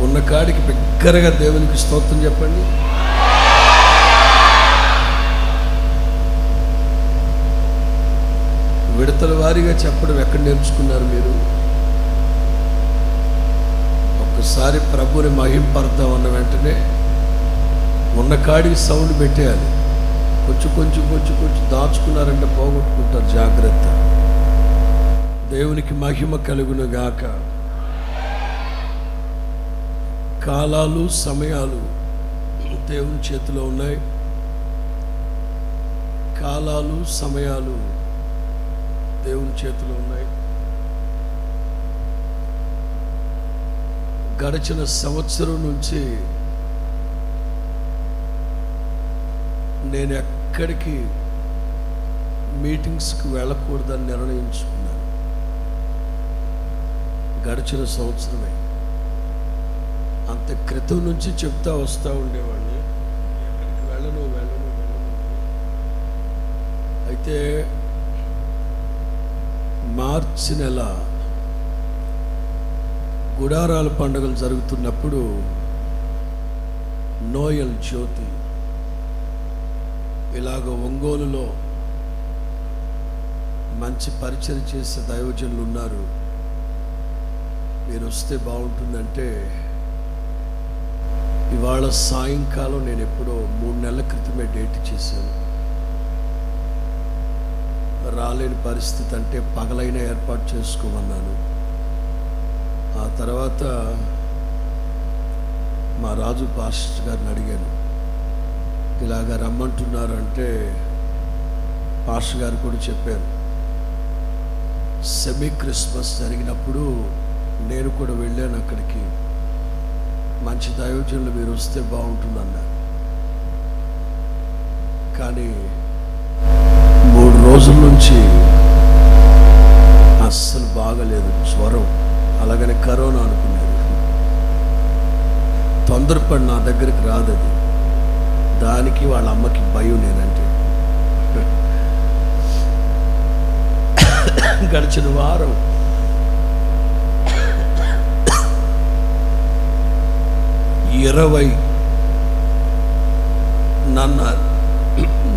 ఉన్న కాడికి బిగ్గరగా దేవునికి స్తోత్రం చెప్పండి. విడతల వారీగా చెప్పడం ఎక్కడ నేర్చుకున్నారు మీరు? ఒక్కసారి ప్రభుని మహింపడదాం అన్న వెంటనే ఉన్న కాడికి సౌండ్ పెట్టేయాలి. కొంచెం కొంచెం కొంచెం కొంచెం దాచుకున్నారంటే పోగొట్టుకుంటారు. జాగ్రత్త. దేవునికి మహిమ కలుగును గాక. కాలాలు సమయాలు దేవుని చేతిలో ఉన్నాయి. కాలాలు సమయాలు దేవుని చేతిలో ఉన్నాయి. గడిచిన సంవత్సరం నుంచి నేను ఎక్కడికి మీటింగ్స్కి వెళ్ళకూడదని నిర్ణయించుకున్నాను. గడిచిన సంవత్సరమే. అంత క్రితం నుంచి చెప్తా వస్తూ ఉండేవాడిని, ఎక్కడికి వెళ్ళను వెళ్ళను వెళ్ళను. అయితే మార్చి నెల గుడారాల పండుగలు జరుగుతున్నప్పుడు నోయల్ జ్యోతి ఇలాగ ఒంగోలులో మంచి పరిచయం చేసే దైవజనులు ఉన్నారు, మీరు వస్తే బాగుంటుందంటే, ఇవాళ సాయంకాలం నేను ఎప్పుడో 3 నెలల క్రితమే డేట్ చేశాను. రాలేని పరిస్థితి అంటే పగలైనా ఏర్పాటు చేసుకోమన్నాను. ఆ తర్వాత మా రాజు పాస్టర్ గారిని అడిగాను, ఇలాగ రమ్మంటున్నారు అంటే పాస్టర్ గారు కూడా చెప్పారు. సెమీ క్రిస్మస్ జరిగినప్పుడు నేను కూడా వెళ్ళాను అక్కడికి. మంచి దైవజనులు మీరు వస్తే బాగుంటుందన్నారు. కానీ 3 రోజుల నుంచి అస్సలు బాగలేదు, జ్వరం, అలాగనే కరోనా అనుకున్నారు. తొందరపడి నా దగ్గరికి రాదది. దానికి వాళ్ళ అమ్మకి భయం నేనంటే. గడిచిన వారం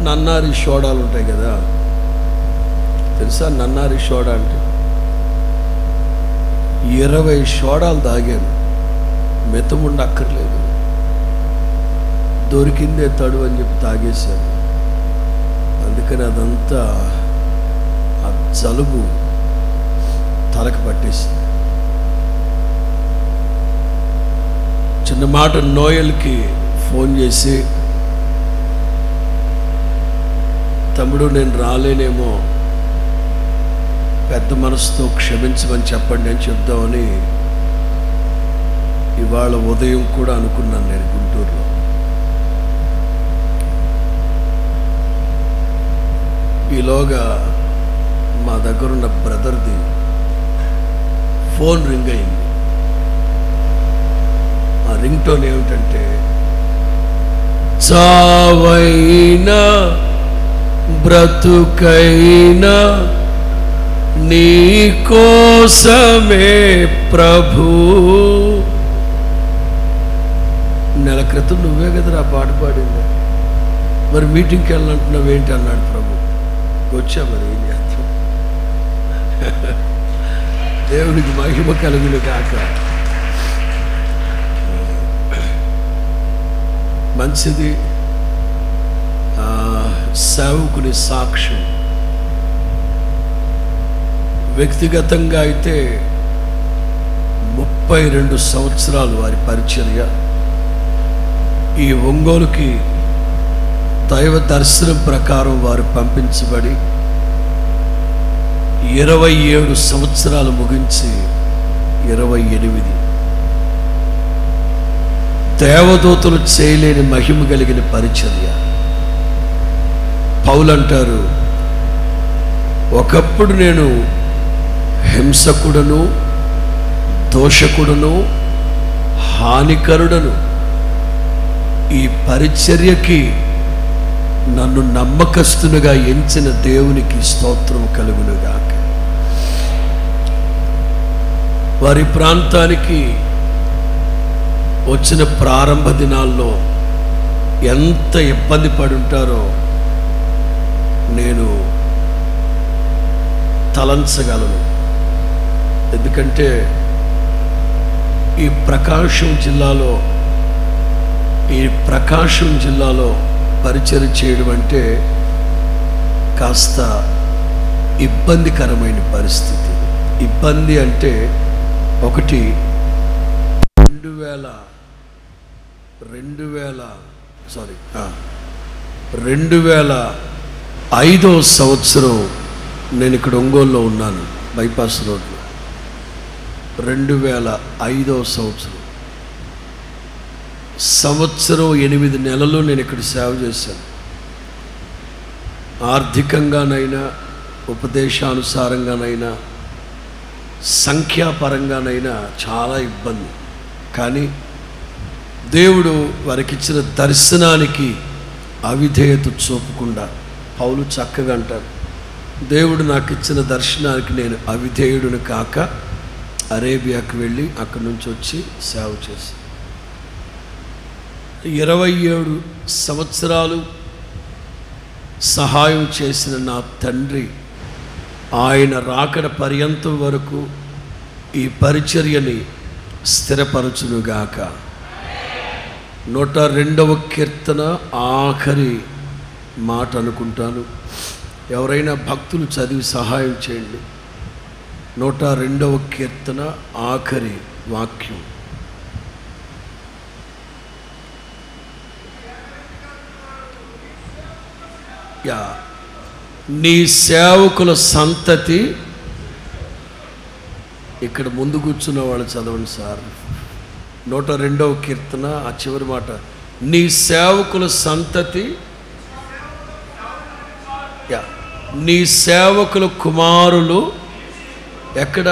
నన్నారి సోడాలు ఉంటాయి కదా, తెలుసా? నన్నారి సోడా అంటే 20 సోడాలు తాగాను. మెత్తముండి అక్కర్లేదు, దొరికిందే తడు అని చెప్పి తాగేశాను. అందుకని అదంతా ఆ జలుబు తలకు పట్టేసింది. చిన్న మాట నోయల్కి ఫోన్ చేసి, తమ్ముడు నేను రాలేనేమో, పెద్ద మనసుతో క్షమించమని చెప్పండి అని చెప్దామని ఇవాళ ఉదయం కూడా అనుకున్నాను నేను గుంటూరులో. ఈలోగా మా దగ్గరున్న బ్రదర్ది ఫోన్ రింగ్ అయింది. ఆ రింగ్ టోన్ ఏమిటంటే, చావైనా బ్రతుకైనా నీ కోసమే ప్రభు. నెల క్రితం నువ్వే కదరా ఆ పాట పాడింది, మరి మీటింగ్కి వెళ్ళాలంటున్నావు ఏంటి అన్నాడు ప్రభు. వచ్చా, మరి ఏం చేస్తాం? దేవునికి మహిమ కలుగును కాక. మంచిది. సేవకుని సాక్ష్యం వ్యక్తిగతంగా అయితే 32 సంవత్సరాలు వారి పరిచర్య. ఈ ఒంగోలుకి దైవ దర్శనం ప్రకారం వారు పంపించబడి 27 సంవత్సరాలు ముగించి 28 దేవదూతలు చేయలేని మహిమ కలిగిన పరిచర్య. పౌలు అంటారు, ఒకప్పుడు నేను హింసకుడను, దోషకుడను, హానికరుడను. ఈ పరిచర్యకి నన్ను నమ్మకస్తునిగా ఎంచిన దేవునికి స్తోత్రం కలుగునుగాక. వారి ప్రాంతానికి వచ్చిన ప్రారంభ దినాల్లో ఎంత ఇబ్బంది పడి ఉంటారో నేను తలంచగలను. ఎందుకంటే ఈ ప్రకాశం జిల్లాలో పరిచయం చేయడం అంటే కాస్త ఇబ్బందికరమైన పరిస్థితి. ఇబ్బంది అంటే ఒకటి 2005 సంవత్సరం నేను ఇక్కడ ఒంగోలులో ఉన్నాను, బైపాస్ రోడ్లో. 2005 సంవత్సరం 8 నెలలు నేను ఇక్కడ సేవ చేశాను. ఆర్థికంగానైనా, ఉపదేశానుసారంగానైనా, సంఖ్యాపరంగానైనా చాలా ఇబ్బంది. కానీ దేవుడు వారికి ఇచ్చిన దర్శనానికి అవిధేయత చూపకుండా, పౌలు చక్కగా అంటారు, దేవుడు నాకు ఇచ్చిన దర్శనానికి నేను అవిధేయుడును కాక అరేబియాకు వెళ్ళి అక్కడి నుంచి వచ్చి సేవ చేశాను. 27 సంవత్సరాలు సహాయం చేసిన నా తండ్రి ఆయన రాకడ పర్యంతం వరకు ఈ పరిచర్యని స్థిరపరచునుగాక. 102వ కీర్తన ఆఖరి మాట అనుకుంటాను. ఎవరైనా భక్తులు చదివి సహాయం చేయండి. 102వ కీర్తన ఆఖరి వాక్యం. నీ సేవకుల సంతతి, ఇక్కడ ముందు కూర్చున్న వాళ్ళు చదవండి సార్. 102వ కీర్తన ఆ చివరి మాట, నీ సేవకుల సంతతి, నీ సేవకుల కుమారులు ఎక్కడ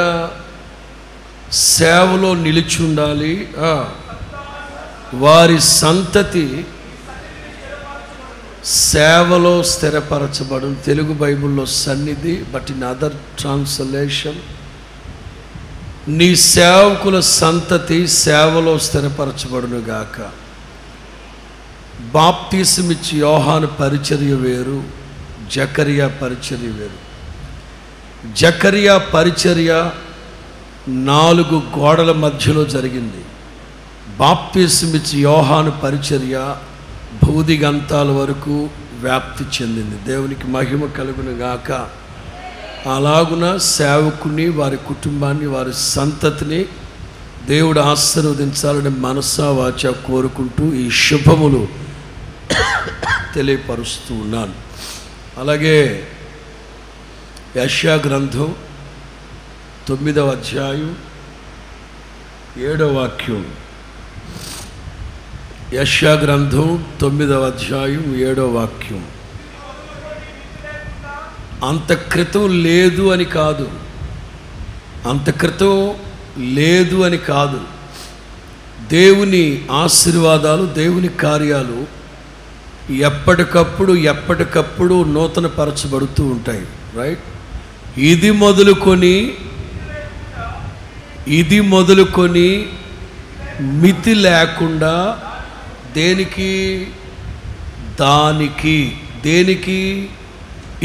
సేవలో నిలిచి ఉండాలి. వారి సంతతి సేవలో స్థిరపరచబడు. తెలుగు బైబిల్లో సన్నిధి, బట్ ఇన్ అదర్ ట్రాన్స్లేషన్ నీ సేవకుల సంతతి సేవలో స్థిరపరచబడును గాక. బాప్తిసమిచ్చి యోహాను పరిచర్య వేరు, జకరియా పరిచర్య వేరు. జకరియా పరిచర్య 4 గోడల మధ్యలో జరిగింది. బాప్తిసమిచ్చి యోహాను పరిచర్య భూదిగంతాల వరకు వ్యాప్తి చెందింది. దేవునికి మహిమ కలుగును గాక. అలాగున సేవకుని, వారి కుటుంబాన్ని, వారి సంతతిని దేవుడు ఆశీర్వదించాలని మనసా వాచ కోరుకుంటూ ఈ శుభములు తెలియపరుస్తూ ఉన్నాను. అలాగే యెషయా గ్రంథం 9వ అధ్యాయం 7వ వాక్యం. యెషయా గ్రంథం 9వ అధ్యాయం 7వ వాక్యం. అంత క్రితం లేదు అని కాదు, దేవుని ఆశీర్వాదాలు, దేవుని కార్యాలు ఎప్పటికప్పుడు నూతన పరచబడుతూ ఉంటాయి. రైట్? ఇది మొదలుకొని మితి లేకుండా దేనికి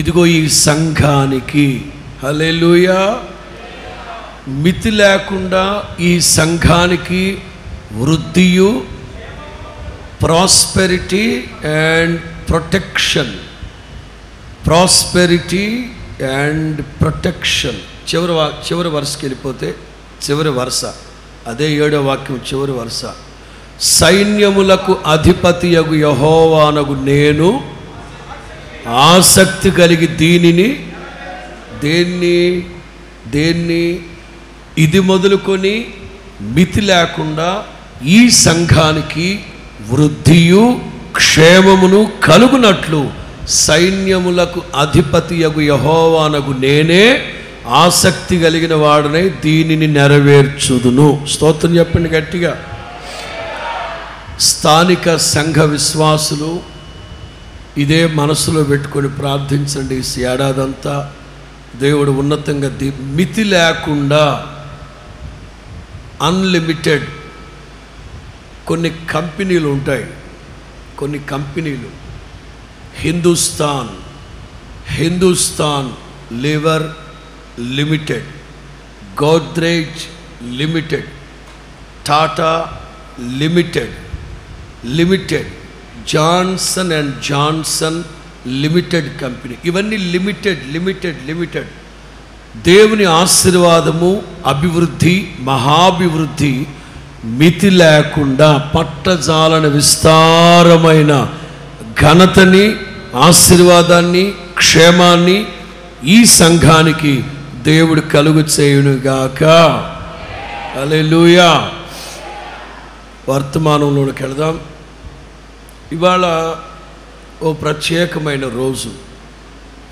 ఇదిగో ఈ సంఘానికి, హల్లెలూయా, మితి లేకుండా ఈ సంఘానికి వృద్ధియు, ప్రాస్పెరిటీ అండ్ ప్రొటెక్షన్. చివరి వరుసకి వెళ్ళిపోతే, చివరి వరుస అదే 7వ వాక్యం చివరి వరుస, సైన్యములకు అధిపతియగు యెహోవానగు నేను ఆసక్తి కలిగి దేన్ని ఇది మొదలుకొని మితి లేకుండా ఈ సంఘానికి వృద్ధియు క్షేమమును కలుగునట్లు సైన్యములకు అధిపతియగు యెహోవానగు నేనే ఆసక్తి కలిగిన వాడనై దీనిని నెరవేర్చుదును. స్తోత్రం చెప్పండి గట్టిగా. స్థానిక సంఘ విశ్వాసులు ఇదే మనసులో పెట్టుకొని ప్రార్థించండి. ఈ ఏడాదంతా దేవుడు ఉన్నతంగా మితి లేకుండా అన్లిమిటెడ్ కొన్ని కంపెనీలు ఉంటాయి, కొన్ని కంపెనీలు Hindustan liver limited, Godrej limited, Tata limited, Johnson and Johnson limited company, ఇవన్నీ లిమిటెడ్. దేవుని ఆశీర్వాదము, అభివృద్ధి, మహాభివృద్ధి మితి లేకుండా పట్టజాలని విస్తారమైన ఘనతని, ఆశీర్వాదాన్ని, క్షేమాన్ని ఈ సంఘానికి దేవుడు కలుగు చేయునుగాక. హల్లెలూయా. వర్తమానంలోకి వెళదాం. ఇవాళ ఓ ప్రత్యేకమైన రోజు.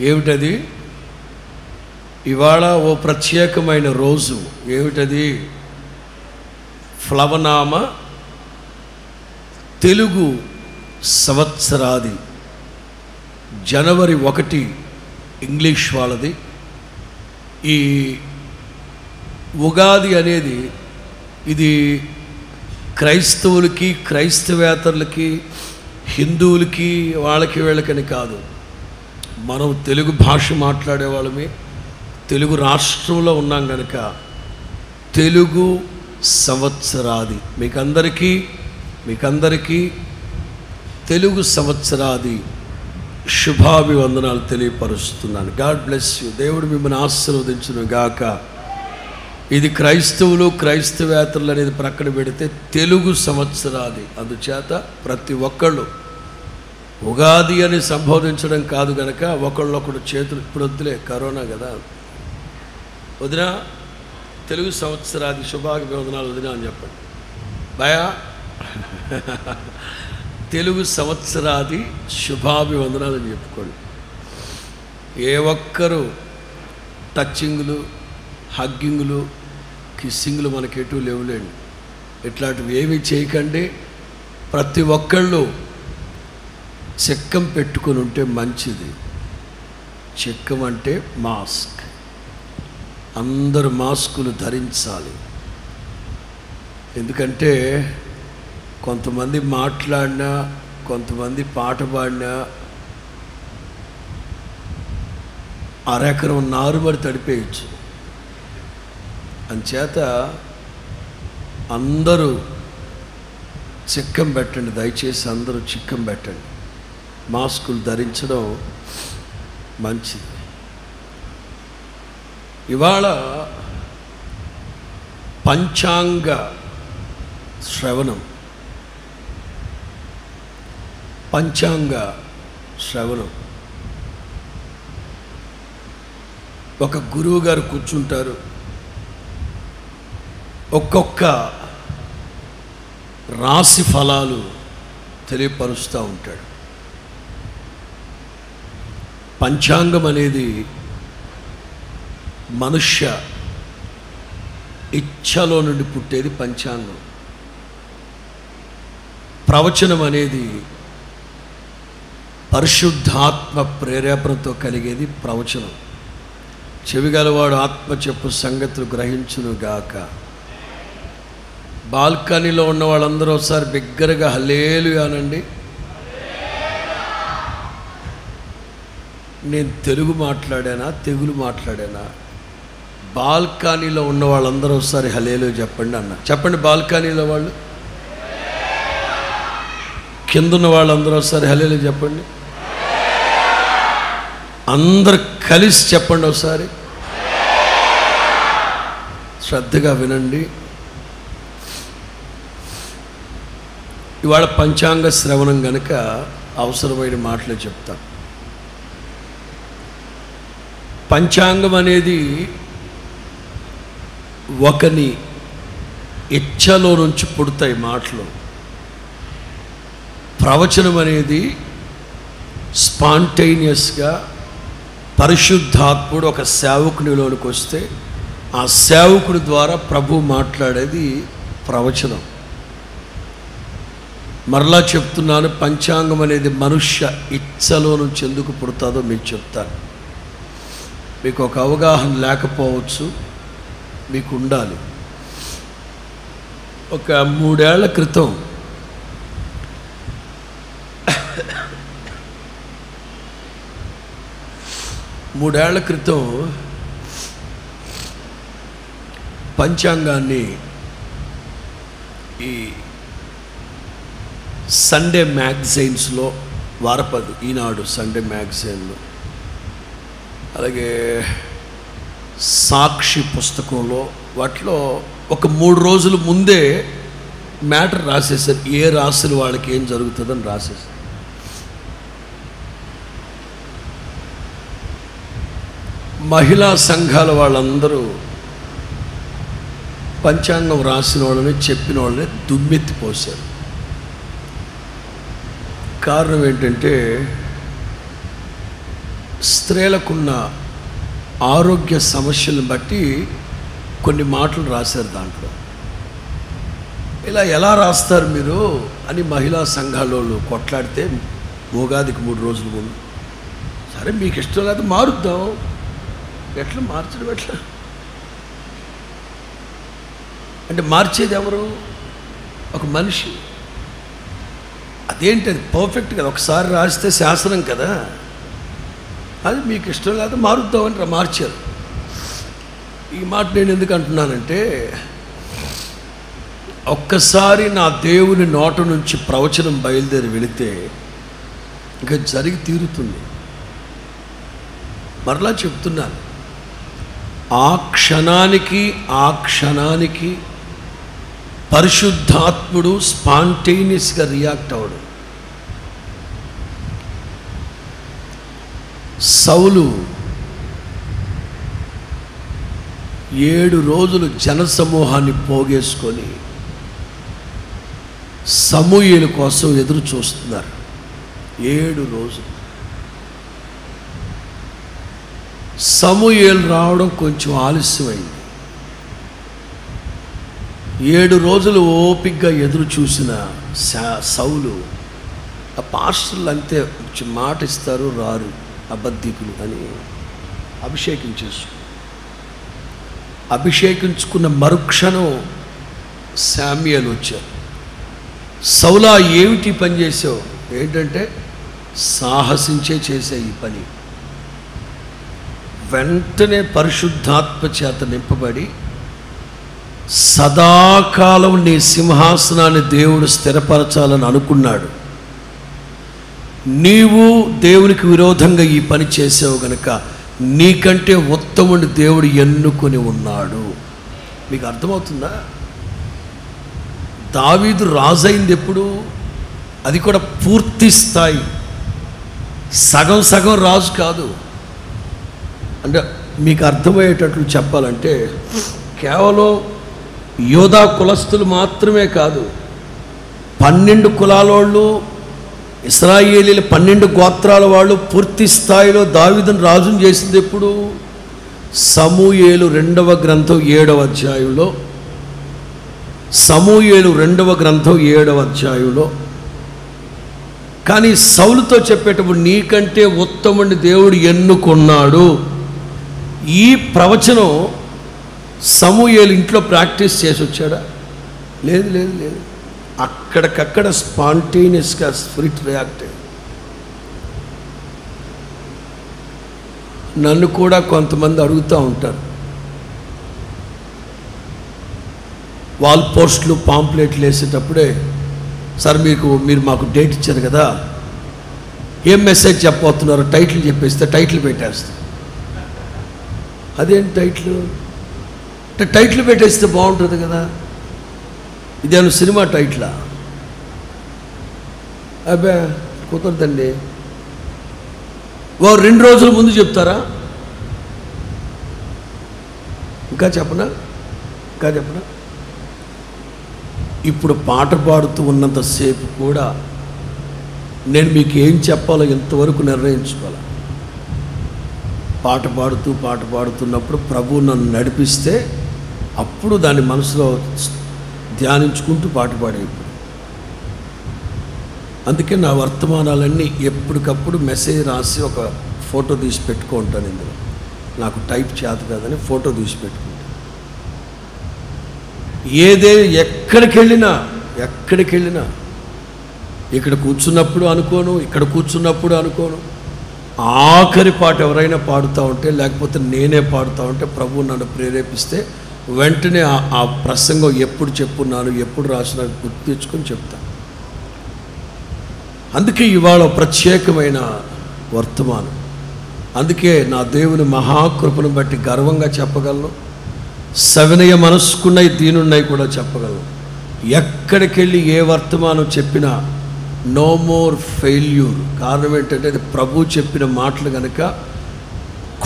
ఏమిటది? ఇవాళ ఓ ప్రత్యేకమైన రోజు. ఏమిటది? ప్లవనామ తెలుగు సంవత్సరాది. జనవరి 1 ఇంగ్లీష్ వాళ్ళది. ఈ ఉగాది అనేది ఇది క్రైస్తవులకి, క్రైస్తవేతరులకి, హిందువులకి, వాళ్ళకి వీళ్ళకని కాదు. మనం తెలుగు భాష మాట్లాడే వాళ్ళమే, తెలుగు రాష్ట్రంలో ఉన్నాం కనుక తెలుగు సంవత్సరాది మీకందరికీ తెలుగు సంవత్సరాది శుభాభివందనాలు తెలియపరుస్తున్నాను. God bless you. దేవుడు మిమ్మల్ని ఆశీర్వదించును గాక. ఇది క్రైస్తవులు, క్రైస్తవేతరులు అనేది ప్రక్కన పెడితే తెలుగు సంవత్సరాది. అందుచేత ప్రతి ఒక్కళ్ళు ఉగాది అని సంబోధించడం కాదు కనుక ఒకళ్ళొకడు చేతులు, ఇప్పుడు వద్దులే కరోనా కదా, వదినా తెలుగు సంవత్సరాది శుభాభివందనాలు వదినా అని చెప్పండి. భయా తెలుగు సంవత్సరాది శుభాభివందనాలు అని చెప్పుకోండి. ఏ ఒక్కరు టచ్చింగులు, హగ్గింగులు, కిస్సింగులు మనకెటూ లేవులేండి. ఇట్లాంటివి ఏమీ చేయకండి. ప్రతి ఒక్కళ్ళు చెక్కం పెట్టుకొని ఉంటే మంచిది. చెక్కం అంటే మాస్క్. అందరూ మాస్కులు ధరించాలి. ఎందుకంటే కొంతమంది మాట్లాడినా, కొంతమంది పాట పాడినా అరెకరం నారుమడి తడిపేయచ్చు. అంచేత అందరూ చిక్కం పెట్టండి. దయచేసి అందరూ చిక్కం పెట్టండి. మాస్కులు ధరించడం మంచిది. ఇవాళ పంచాంగ శ్రవణం. ఒక గురువు గారు కూర్చుంటారు, ఒక్కొక్క రాశి ఫలాలు తెలియపరుస్తూ ఉంటాడు. పంచాంగం అనేది మనుష్య ఇచ్ఛలో నుండి పుట్టేది పంచాంగం. ప్రవచనం అనేది పరిశుద్ధాత్మ ప్రేరేపణతో కలిగేది ప్రవచనం. చెవిగలవాడు ఆత్మ చెప్పు సంగతులు గ్రహించునుగాక. బాల్కనీలో ఉన్న వాళ్ళందరూ ఒకసారి బిగ్గరగా హల్లెలూయా అనండి. నేను తెలుగు మాట్లాడానా, తెగులు మాట్లాడానా? బాల్కనీలో ఉన్న వాళ్ళందరూ ఒకసారి హల్లెలూయా చెప్పండి అన్న. చెప్పండి బాల్కనీలో వాళ్ళు. కిందున్న వాళ్ళందరూ ఒకసారి హల్లెలూయా చెప్పండి. అందరు కలిసి చెప్పండి ఒకసారి. శ్రద్ధగా వినండి. ఇవాళ పంచాంగ శ్రవణం కనుక అవసరమైన మాటలు చెప్తాను. పంచాంగం అనేది ఒకని ఇచ్ఛలో నుంచి పుడతాయి మాటలు. ప్రవచనం అనేది స్పాంటేనియస్గా పరిశుద్ధాత్ముడు ఒక సేవకునిలోనికి వస్తే ఆ సేవకుడి ద్వారా ప్రభు మాట్లాడేది ప్రవచనం. మరలా చెప్తున్నాను, పంచాంగం అనేది మనుష్య ఇచ్ఛలో నుంచి ఎందుకు పుడతాదో మీకు చెప్తాను. మీకు ఒక అవగాహన లేకపోవచ్చు, మీకు ఉండాలి. ఒక 3 ఏళ్ల క్రితం 3 ఏళ్ల క్రితం పంచాంగాన్ని ఈ సండే మ్యాగజైన్స్లో వారపది, ఈనాడు సండే మ్యాగజైన్లో, అలాగే సాక్షి పుస్తకంలో, వాటిలో ఒక 3 రోజుల ముందే మ్యాటర్ రాసేసారు. ఏ రాశులు వాళ్ళకి ఏం జరుగుతుందని రాసేసారు. మహిళా సంఘాల వాళ్ళందరూ పంచాంగం రాసిన వాళ్ళని, చెప్పిన వాళ్ళని దుమ్మెత్తిపోశారు. కారణం ఏంటంటే స్త్రీలకున్న ఆరోగ్య సమస్యలను బట్టి కొన్ని మాటలు రాశారు. దాంట్లో ఇలా ఎలా రాస్తారు మీరు అని మహిళా సంఘాలలో కొట్లాడితే, ఉగాదికి 3 రోజుల ముందు, సరే మీకు ఇష్టం లేదు మారుద్దాం. ఎట్లా మార్చడం? ఎట్లా అంటే మార్చేది ఎవరు? ఒక మనిషి. అదేంటి, అది పర్ఫెక్ట్ కదా, ఒకసారి రాస్తే శాసనం కదా, అది మీకు ఇష్టం లేదా మారుద్దామని మార్చారు. ఈ మాట నేను ఎందుకు అంటున్నానంటే, ఒక్కసారి నా దేవుని నోట నుంచి ప్రవచనం బయలుదేరి వెళితే ఇంకా జరిగి తీరుతుంది. మరలా చెప్తున్నాను, ఆ క్షణానికి పరిశుద్ధాత్ముడు స్పాంటేనియస్గా రియాక్ట్ అవ్వడు. సౌలు 7 రోజులు జనసమూహాన్ని పోగేసుకొని సమూయేలు కోసం ఎదురు చూస్తున్నారు. 7 రోజులు. సమూయేలు రావడం కొంచెం ఆలస్యమైంది. 7 రోజులు ఓపికగా ఎదురు చూసిన సౌలు, ఆ పాస్టర్లు అంతే మాట ఇస్తారు, రారు, అబద్ధికులు అని అభిషేకించుకున్న మరుక్షణం శామ్యూయేలు వచ్చారు. సౌలా, ఏమిటి పని చేసావు? ఏంటంటే సాహసించే చేసే ఈ పని. వెంటనే పరిశుద్ధాత్మ చేత నింపబడి, సదాకాలం నీ సింహాసనాన్ని దేవుడు స్థిరపరచాలని అనుకున్నాడు. నీవు దేవునికి విరోధంగా ఈ పని చేసావు గనుక నీకంటే ఉత్తముని దేవుడు ఎన్నుకొని ఉన్నాడు. మీకు అర్థమవుతుందా? దావీదు రాజైంది ఎప్పుడు? అది కూడా పూర్తి స్థాయి, సగం సగం రాజు కాదు. అంటే మీకు అర్థమయ్యేటట్లు చెప్పాలంటే, కేవలం యోధా కులస్తులు మాత్రమే కాదు, 12 కులాల వాళ్ళు, ఇశ్రాయేలీల 12 గోత్రాల వాళ్ళు పూర్తి స్థాయిలో దావీదును రాజును చేసింది ఎప్పుడు? సమూయేలు 2వ గ్రంథం 7వ అధ్యాయంలో, సమూయేలు 2వ గ్రంథం 7వ అధ్యాయంలో. కానీ సౌలుతో చెప్పేటప్పుడు నీకంటే ఉత్తముని దేవుడు ఎన్నుకున్నాడు. ఈ ప్రవచనం సమూయేలు ఇంట్లో ప్రాక్టీస్ చేసి వచ్చాడా? లేదు లేదు లేదు. అక్కడికక్కడ స్పాంటేనియస్గా స్పిరిట్ రియాక్ట్ అయ్యింది. నన్ను కూడా కొంతమంది అడుగుతూ ఉంటారు, వాల్ పోస్టులు పాంప్లెట్లు వేసేటప్పుడే, సార్ మీరు మాకు డేట్ ఇచ్చారు కదా, ఏం మెసేజ్ చెప్పబోతున్నారో టైటిల్ చెప్పేస్తే టైటిల్ పెట్టేస్తాం. అదేంటి టైటిల్? అంటే టైటిల్ పెట్టేస్తే బాగుంటుంది కదా. ఇదేమన్నా సినిమా టైటిలా? అబ్బే కుదరదండి. 2 రోజుల ముందు చెప్తారా? ఇంకా చెప్పనా? ఇప్పుడు పాట పాడుతూ ఉన్నంతసేపు కూడా నేను మీకు ఏం చెప్పాలో ఇంతవరకు నిర్ణయించుకోవాలి. పాట పాడుతున్నప్పుడు ప్రభువు నన్ను నడిపిస్తే అప్పుడు దాన్ని మనసులో ధ్యానించుకుంటూ పాట పాడేప్పుడు. అందుకే నా వర్తమానాలన్నీ ఎప్పటికప్పుడు మెసేజ్ రాసి ఒక ఫోటో తీసి పెట్టుకుంటాను. ఇందులో నాకు టైప్ చేత కాదని ఫోటో తీసి పెట్టుకుంటాను. ఎక్కడికి వెళ్ళినా ఇక్కడ కూర్చున్నప్పుడు అనుకోను, ఇక్కడ కూర్చున్నప్పుడు అనుకోను, ఆఖరి పాట ఎవరైనా పాడుతూ ఉంటే, లేకపోతే నేనే పాడుతూ ఉంటే, ప్రభువు నన్ను ప్రేరేపిస్తే వెంటనే ఆ ప్రసంగం ఎప్పుడు చెప్పున్నాను, ఎప్పుడు రాసినా గుర్తు తెచ్చుకొని చెప్తాను. అందుకే ఇవాళ ప్రత్యేకమైన వర్తమానం. అందుకే నా దేవుని మహాకృపను బట్టి గర్వంగా చెప్పగలను, సవినయ మనస్కున్నవి దీనున్నవి కూడా చెప్పగలను. ఎక్కడికి వెళ్ళి ఏ వర్తమానం చెప్పినా నో మోర్ ఫెయిల్యూర్. కారణం ఏంటంటే అది ప్రభు చెప్పిన మాటలు కనుక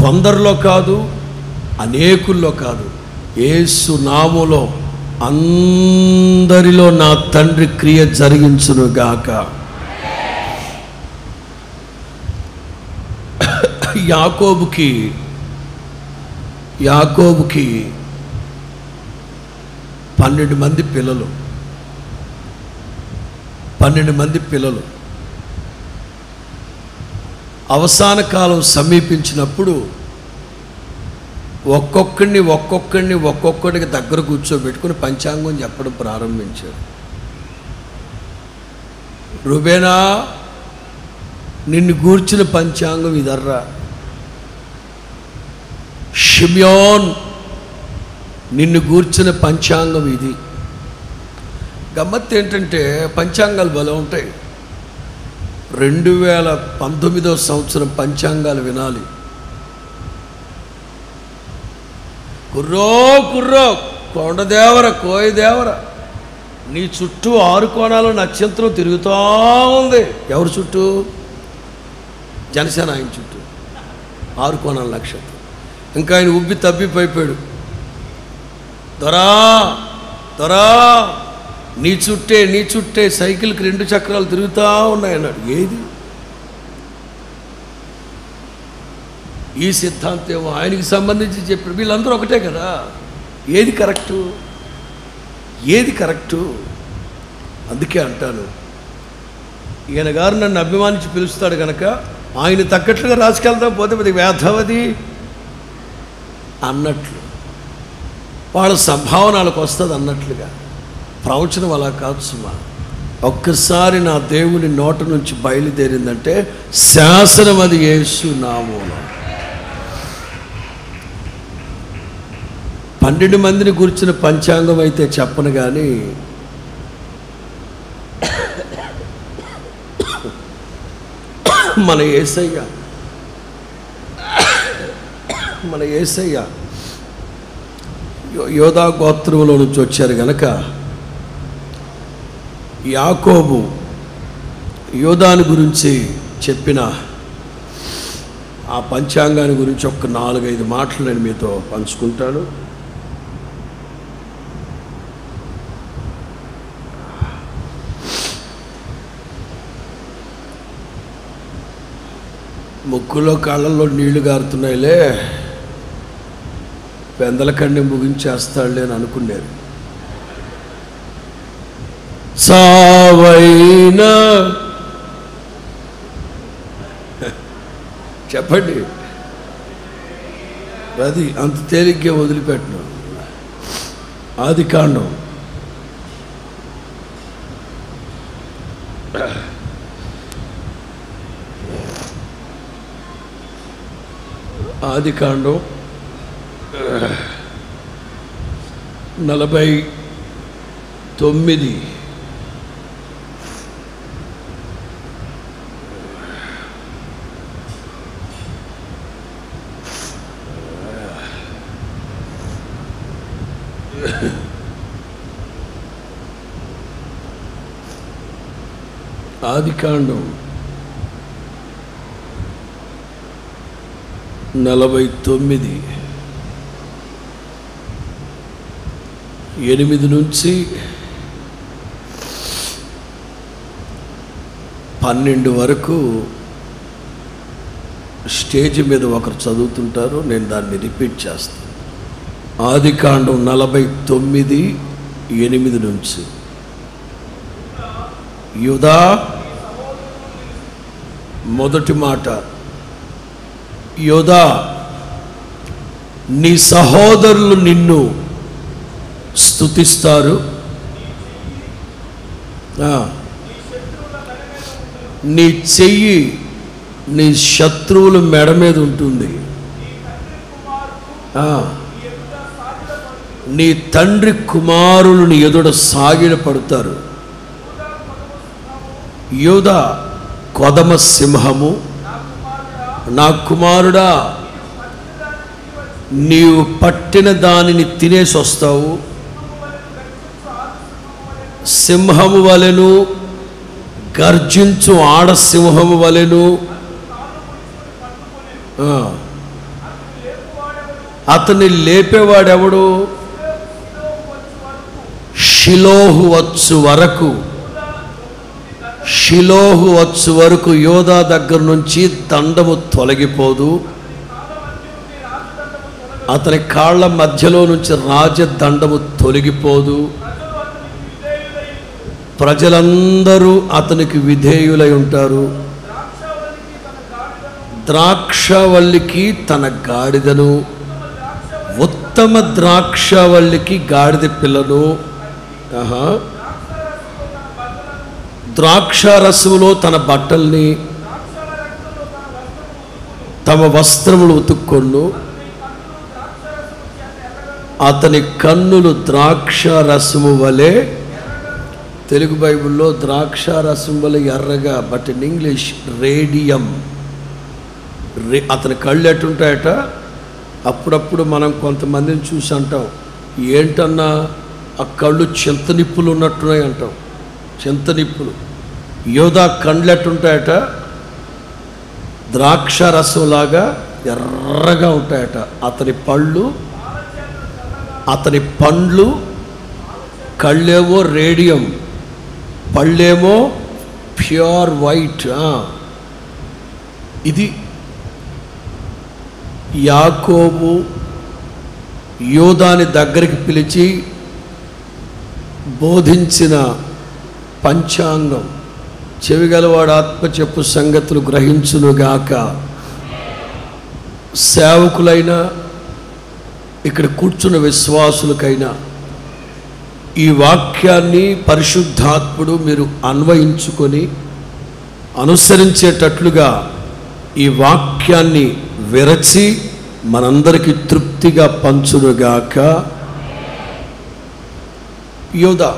కొందరిలో కాదు, అనేకుల్లో కాదు, యేసు నామములో అందరిలో నా తండ్రి క్రియ జరిగించునుగాక. యాకోబుకి 12 మంది పిల్లలు. 12 మంది పిల్లలు. అవసాన కాలం సమీపించినప్పుడు ఒక్కొక్కడికి దగ్గర కూర్చోబెట్టుకుని పంచాంగం చెప్పడం ప్రారంభించారు. రూబేనా, నిన్ను గూర్చిన పంచాంగం ఇదర్రా. షిమ్యోన్, నిన్ను గూర్చిన పంచాంగం ఇది. గమ్మత్తు ఏంటంటే పంచాంగాలు భలే ఉంటాయి. 2019వ సంవత్సరం పంచాంగాలు వినాలి. కుర్రో కొండదేవర, కోయదేవర, నీ చుట్టూ 6 కోణాలు నక్షత్రం తిరుగుతూ ఉంది. ఎవరి చుట్టూ? జనసేన ఆయన చుట్టూ 6 కోణాల నక్షత్రం. ఇంకా ఆయన ఉబ్బి తబ్బిపోయిపోయాడు. దొరా నీ చుట్టే సైకిల్కి 2 చక్రాలు తిరుగుతూ ఉన్నాయన్నాడు. ఏది ఈ సిద్ధాంతం? ఆయనకి సంబంధించి చెప్పాడు. వీళ్ళందరూ ఒకటే కదా. ఏది కరెక్టు? అందుకే అంటాను, ఈయన గారు నన్ను అభిమానించి పిలుస్తాడు కనుక ఆయన తగ్గట్లుగా రాసుకెళ్తాం. పోతే అది వేధవది అన్నట్లు, వాళ్ళ సంభావనలకు వస్తుంది అన్నట్లుగా. ప్రవచనం అలా కాదు సుమా. ఒక్కసారి నా దేవుని నోట నుంచి బయలుదేరిందంటే శాసనం అది యేసు నామములో. 12 మందిని గురించిన పంచాంగం అయితే చెప్పను కానీ మన యేసయ్య యోధా గోత్రంలో నుంచి వచ్చారు కనుక యాకోబు యోధాని గురించి చెప్పిన ఆ పంచాంగాన్ని గురించి ఒక 4-5 మాటలు నేను మీతో పంచుకుంటాను. ముక్కులో కాళ్ళల్లో నీళ్లు గారుతున్నాయిలే, పెందలకన్నీ ముగించేస్తాడులే అని అనుకున్నారు. సావైనా చెప్పండి, అది అంత తేలిగ్గా వదిలిపెట్టను. ఆదికాండం ఆదికాండం 49 ఆదికాండం 49 8 నుంచి 12 వరకు స్టేజ్ మీద ఒకరు చదువుతుంటారు, నేను దాన్ని రిపీట్ చేస్తాను. ఆదికాండం 49:8 నుంచి. యూదా, మొదటి మాట, యూదా, నీ సహోదరులు నిన్ను స్తుతిస్తారు, నీ చెయ్యి నీ శత్రువుల మెడ మీద ఉంటుంది. నీ తండ్రి కుమారులు నీ ఎదుట సాగిల పడతారు. యూదా కొదమ సింహము, నా కుమారుడా నీవు పట్టిన దానిని తినేసి వస్తావు. సింహము వలెను, గర్జించు ఆడ సింహము వలెను. అతన్ని లేపేవాడెవడు? షిలోహు వచ్చు వరకు, షిలోహు వచ్చు వరకు యోధా దగ్గర నుంచి దండము తొలగిపోదు. అతని కాళ్ళ మధ్యలో నుంచి రాజదండము తొలగిపోదు. ప్రజలందరూ అతనికి విధేయులై ఉంటారు. ద్రాక్షవల్లికి తన గాడిదను, ఉత్తమ ద్రాక్షవల్లికి గాడిద పిల్లను, ద్రాక్షారసములో తన బట్టల్ని, తమ వస్త్రములు ఉతుక్కొను. అతని కన్నులు ద్రాక్షారసము వలె, తెలుగు బైబిల్లో ద్రాక్షారసం వలె ఎర్రగా, బట్ ఇన్ ఇంగ్లీష్ రేడియం. అతని కళ్ళు ఎట్టుంటాయట. అప్పుడప్పుడు మనం కొంతమందిని చూసి అంటాం, ఏంటన్నా ఆ కళ్ళు చింతనిప్పులు ఉన్నట్టున్నాయి అంటాం. చింతనిప్పులు. యోధా కళ్ళు ఎట్టుంటాయట, ద్రాక్షారసంలాగా ఎర్రగా ఉంటాయట. అతని పండ్లు, కళ్ళేమో రేడియం, పళ్ళేమో ప్యూర్ వైట్. ఇది యాకోబు యోధాని దగ్గరికి పిలిచి బోధించిన పంచాంగం. చెవిగలవాడు ఆత్మ చెప్పు సంగతులు గ్రహించునుగాక. సేవకులైనా ఇక్కడ కూర్చున్న విశ్వాసులకైనా ఈ వాక్యాన్ని పరిశుద్ధాత్ముడు మీరు అన్వయించుకొని అనుసరించేటట్లుగా ఈ వాక్యాన్ని విరచి మనందరికీ తృప్తిగా పంచునుగాక. యోధా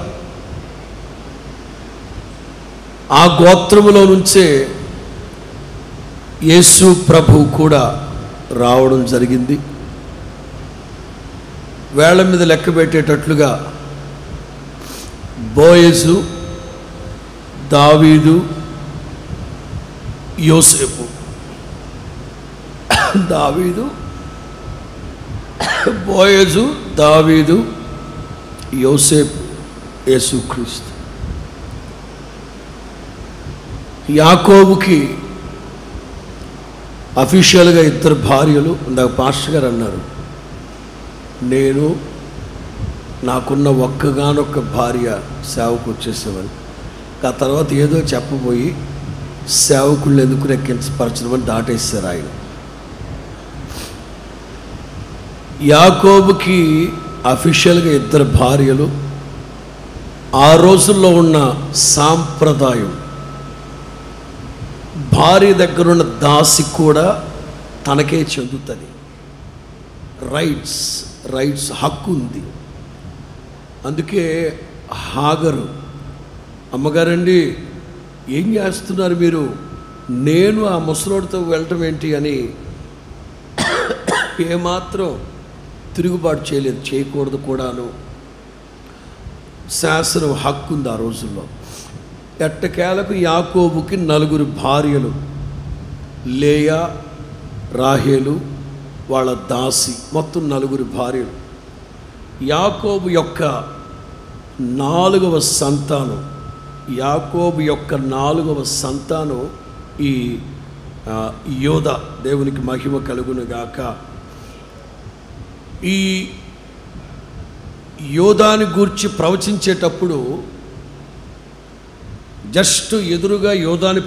ఆ గోత్రములో నుంచే యేసు ప్రభువు కూడా రావడం జరిగింది. వేళ్ల మీద లెక్క పెట్టేటట్లుగా బోయజు, దావీదు, యోసేపు. బోయజు, దావీదు, యోసేపు, యేసుక్రీస్తు. యాకోబుకి అఫీషియల్గా 2 భార్యలు. ఇందాక పాస్టర్ గారు అన్నారు, నాకున్న ఒక్కగానొక్క భార్య సేవకు వచ్చేసేవారు. ఆ తర్వాత ఏదో చెప్పబోయి సేవకుళ్ళు ఎందుకు రెక్కించపరచడం దాటేస్తారు ఆయన. యాకోబుకి అఫీషియల్గా 2 భార్యలు. ఆ రోజుల్లో ఉన్న సాంప్రదాయం, భార్య దగ్గరున్న దాసి కూడా తనకే చెందుతుంది. రైట్స్ హక్కు ఉంది. అందుకే హాగరు, అమ్మగారండి ఏం చేస్తున్నారు మీరు, నేను ఆ ముసలోడితో వెళ్ళటం ఏంటి అని ఏమాత్రం తిరుగుబాటు చేయలేదు, చేయకూడదు కూడాను. శాసనం హక్కు ఉంది ఆ రోజుల్లో. ఎట్టకేలకు యాకోబుకి 4 భార్యలు, లేయా, రాహేలు, వాళ్ళ దాసి, మొత్తం 4 భార్యలు. యాకోబు యొక్క 4వ సంతానం, ఈ యోధా. దేవునికి మహిమ కలుగునుగాక. ఈ యోధాని గూర్చి ప్రవచించేటప్పుడు జస్ట్ ఎదురుగా యోధాని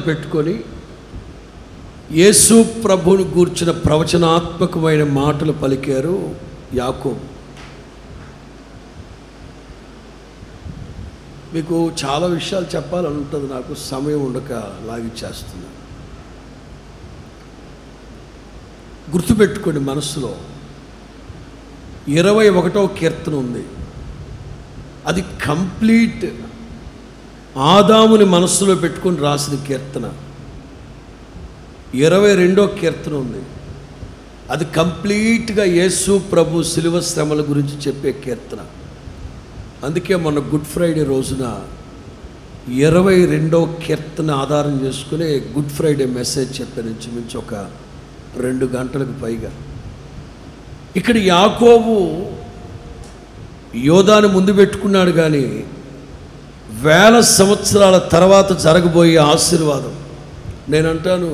పెట్టుకొని యేసు ప్రభువుని గూర్చిన ప్రవచనాత్మకమైన మాటలు పలికారు యాకోబు. మీకు చాలా విషయాలు చెప్పాలని ఉంటుంది, నాకు సమయం ఉండక లాగిచ్చేస్తున్నాను. గుర్తుపెట్టుకోండి, మనసులో 21వ కీర్తన ఉంది. అది కంప్లీట్ ఆదాముని మనస్సులో పెట్టుకొని రాసిన కీర్తన. 22వ కీర్తన ఉంది, అది కంప్లీట్గా యేసు ప్రభు శిలువ శ్రమల గురించి చెప్పే కీర్తన. అందుకే మొన్న గుడ్ ఫ్రైడే రోజున 22వ కీర్తన ఆధారం చేసుకుని గుడ్ ఫ్రైడే మెసేజ్ చెప్పాను, ఇంచుమించు ఒక 2 గంటలకు పైగా. ఇక్కడ యాకోబు యోధాను ముందు పెట్టుకున్నాడు, కానీ 1000 సంవత్సరాల తర్వాత జరగబోయే ఆశీర్వాదం, నేనంటాను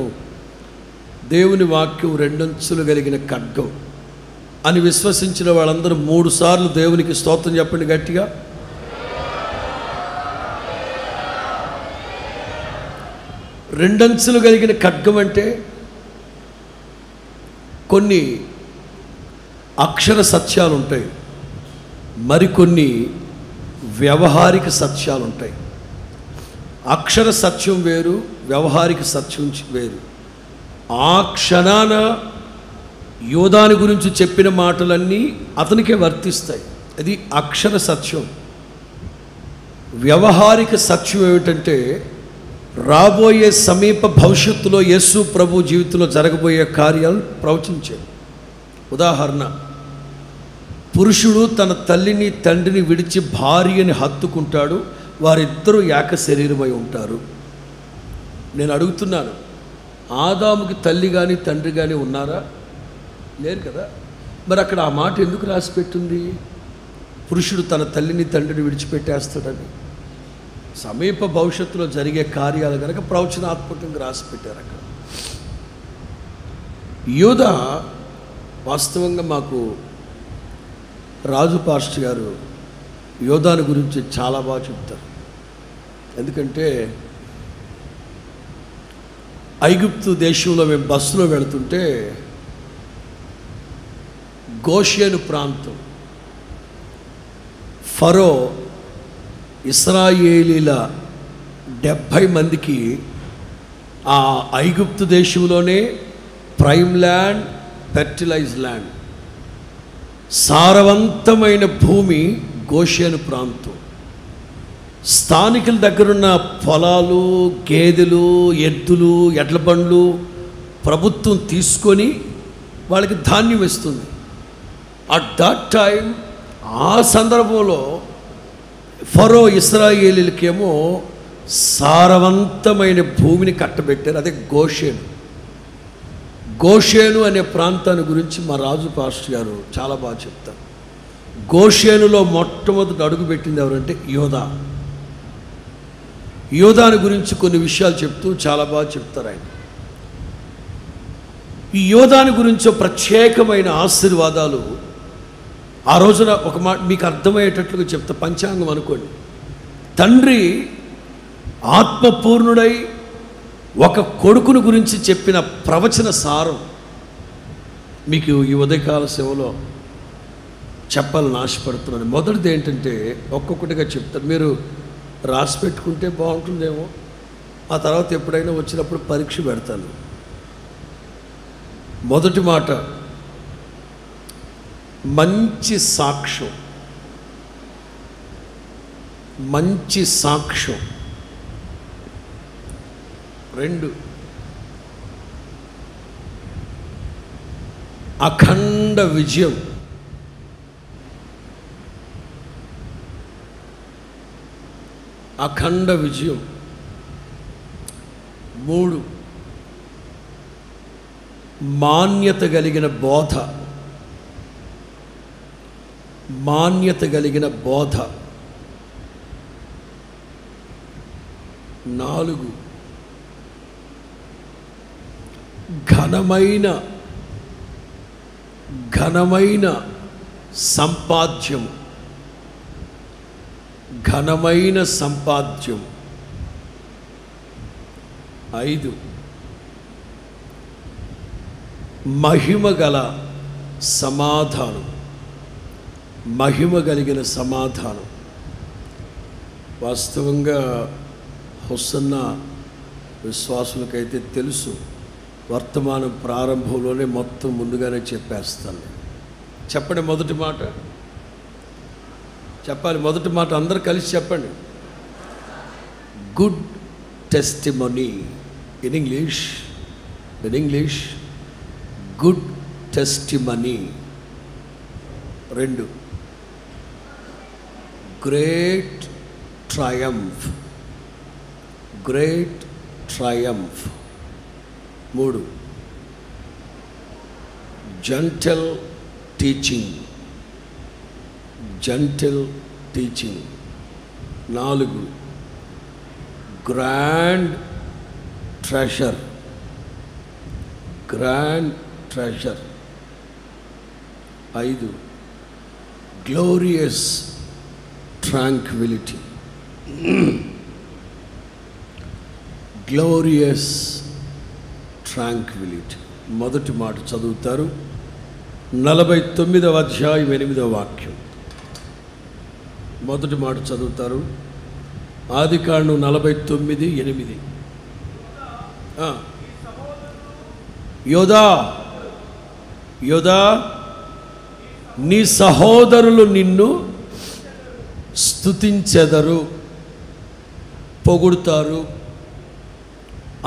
దేవుని వాక్యం 2 అంచులు కలిగిన ఖడ్గం అని విశ్వసించిన వాళ్ళందరూ 3 సార్లు దేవునికి స్తోత్రం చెప్పండి గట్టిగా. రెండంచులు కలిగిన ఖడ్గం అంటే కొన్ని అక్షర సత్యాలు ఉంటాయి, మరికొన్ని వ్యవహారిక సత్యాలు ఉంటాయి. అక్షర సత్యం వేరు, వ్యవహారిక సత్యం వేరు. ఆ క్షణాన యోధాని గురించి చెప్పిన మాటలన్నీ అతనికే వర్తిస్తాయి, అది అక్షర సత్యం. వ్యవహారిక సత్యం ఏమిటంటే రాబోయే సమీప భవిష్యత్తులో యేసు ప్రభు జీవితంలో జరగబోయే కార్యాలు ప్రవచించాడు. ఉదాహరణ, పురుషుడు తన తల్లిని తండ్రిని విడిచి భార్యని హత్తుకుంటాడు, వారిద్దరూ ఏక శరీరమై ఉంటారు. నేను అడుగుతున్నాను, ఆదాముకి తల్లి కానీ తండ్రి కానీ ఉన్నారా? లేరు కదా. మరి అక్కడ ఆ మాట ఎందుకు రాసిపెట్టింది? పురుషుడు తన తల్లిని తండ్రిని విడిచిపెట్టేస్తాడని. సమీప భవిష్యత్తులో జరిగే కార్యాలు కనుక ప్రవచనాత్మకంగా రాసిపెట్టారు అక్కడ. యోధా వాస్తవంగా మాకు రాజు పాస్టర్ గారు యోధాని గురించి చాలా బాగా చెప్తారు. ఎందుకంటే ఐగుప్తు దేశంలో మేము బస్సులో వెళుతుంటే గోషేను ప్రాంతం, ఫరో ఇశ్రాయేలీల 70 మందికి ఆ ఐగుప్తు దేశంలోనే ప్రైమ్ ల్యాండ్, ఫెర్టిలైజ్ ల్యాండ్, సారవంతమైన భూమి గోషేను ప్రాంతం. స్థానికుల దగ్గరున్న పొలాలు, గేదెలు, ఎద్దులు, ఎడ్ల బండ్లు ప్రభుత్వం తీసుకొని వాళ్ళకి ధాన్యం ఇస్తుంది. అట్ దట్ టైం, ఆ సందర్భంలో ఫరో ఇశ్రాయేలీలకేమో సారవంతమైన భూమిని కట్టబెట్టారు, అదే గోషేను. గోషేను అనే ప్రాంతాన్ని గురించి మా రాజు పాస్టర్ గారు చాలా బాగా చెప్తారు. గోషేనులో మొట్టమొదటి అడుగుపెట్టింది ఎవరంటే యోధా. యోధాని గురించి కొన్ని విషయాలు చెప్తూ చాలా బాగా చెప్తారు ఆయన. ఈ యోధాని గురించి ప్రత్యేకమైన ఆశీర్వాదాలు ఆ రోజున ఒక మాట మీకు అర్థమయ్యేటట్లుగా చెప్తా, పంచాంగం అనుకోండి. తండ్రి ఆత్మపూర్ణుడై ఒక కొడుకును గురించి చెప్పిన ప్రవచన సారం మీకు ఈ ఉదయకాల సేవలో చెప్పాలని ఆశపడుతున్నాను. మొదటిది ఏంటంటే ఒక్కొక్కటిగా చెప్తాను, మీరు రాసి పెట్టుకుంటే బాగుంటుందేమో, ఆ తర్వాత ఎప్పుడైనా వచ్చినప్పుడు పరీక్ష పెడతాను. మొదటి మాట, మంచి సాక్ష్యం. మంచి సాక్ష్యం. 2, అఖండ విజయం. అఖండ విజయం. 3, మాన్యత కలిగిన బోధ. మాన్యత కలిగిన బోధ. 4, ఘనమైన సంపాద్యం. ఘనమైన సంపాద్యం. 5, మహిమగల సమాధానం. మహిమ కలిగిన సమాధానం. వాస్తవంగా హోసన్న విశ్వాసులకైతే తెలుసు, వర్తమానం ప్రారంభంలోనే మొత్తం ముందుగానే చెప్పేస్తాను. చెప్పండి మొదటి మాట, చెప్పాలి మొదటి మాట, అందరు కలిసి చెప్పండి. Good testimony. In English good testimony. 2 great Triumph. 3 gentle teaching. 4 grand treasure. 5 glorious Tranquility. మొదటి మాట చదువుతారు, 49వ అధ్యాయం 8వ వాక్యం. మొదటి మాట చదువుతారు, ఆదికాండం 49:8. యోధా, నీ సహోదరులు నిన్ను స్తుతించెదరు, పొగుడుతారు,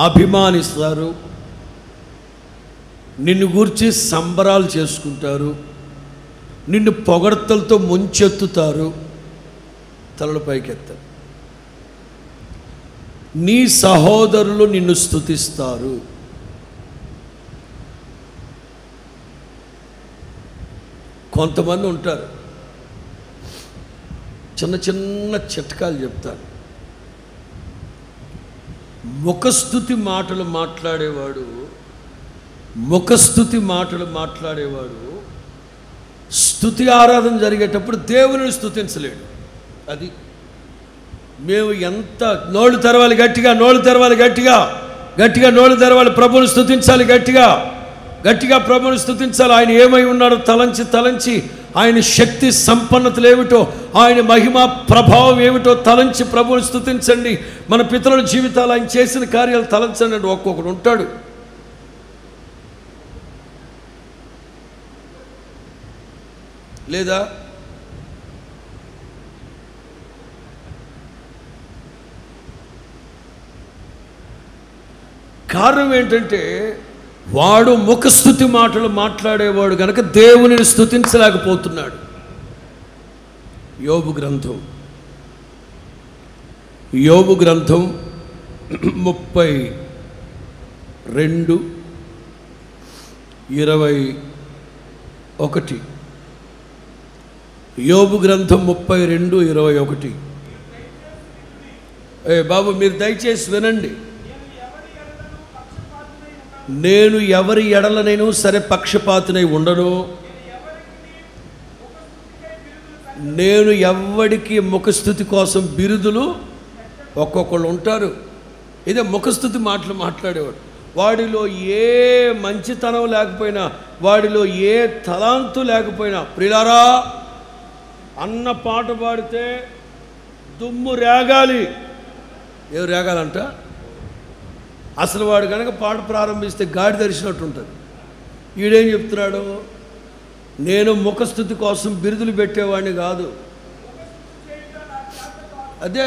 అభిమానిస్తారు, నిన్ను గూర్చి సంబరాలు చేసుకుంటారు, నిన్ను పొగడ్తలతో ముంచెత్తుతారు, తలలు పైకెత్తారు. నీ సహోదరులు నిన్ను స్తుతిస్తారు. కొంతమంది ఉంటారు, చిన్న చిన్న చిట్కాలు చెప్తారు. ముఖస్తుతి మాటలు మాట్లాడేవాడు స్తుతి ఆరాధన జరిగేటప్పుడు దేవుని స్తుతించలేడు. అది మేము ఎంత నోళ్ళు తెరవాలి, గట్టిగా నోళ్ళు తెరవాలి, ప్రభువుని స్తుతించాలి, గట్టిగా ప్రభువుని స్తుతించాలి. ఆయన ఏమై ఉన్నాడో తలంచి ఆయన శక్తి సంపన్నతలు ఏమిటో, ఆయన మహిమ ప్రభావం ఏమిటో తలంచి ప్రభువుని స్తుతించండి. మన పితరుల జీవితాలు ఆయన చేసిన కార్యాలు తలంచండి అని ఒక్కొక్కడు ఉంటాడు. లేదా కారణం ఏంటంటే వాడు ముఖస్తుతి మాటలు మాట్లాడేవాడు కనుక దేవునిని స్తుతించలేకపోతున్నాడు. యోబు గ్రంథం 32:21. యోబు గ్రంథం 32:21. బాబు మీరు దయచేసి వినండి. నేను ఎవరి ఎడలనైనా సరే పక్షపాతినై ఉండను. నేను ఎవడికి ముఖస్థుతి కోసం బిరుదులు, ఒక్కొక్కళ్ళు ఉంటారు. ఇదే ముఖస్థుతి మాటలు మాట్లాడేవాడు. వాడిలో ఏ మంచితనం లేకపోయినా, వాడిలో ఏ తలాంతు లేకపోయినా, ప్రియులారా అన్న పాట పాడితే దుమ్ము రేగాలి. ఏం రేగాలంట? అసలు వాడు కనుక పాట ప్రారంభిస్తే గాడి తెరిచినట్టు ఉంటుంది. ఈడేం చెప్తున్నాడు? నేను ముఖస్థుతి కోసం బిరుదులు పెట్టేవాడిని కాదు. అదే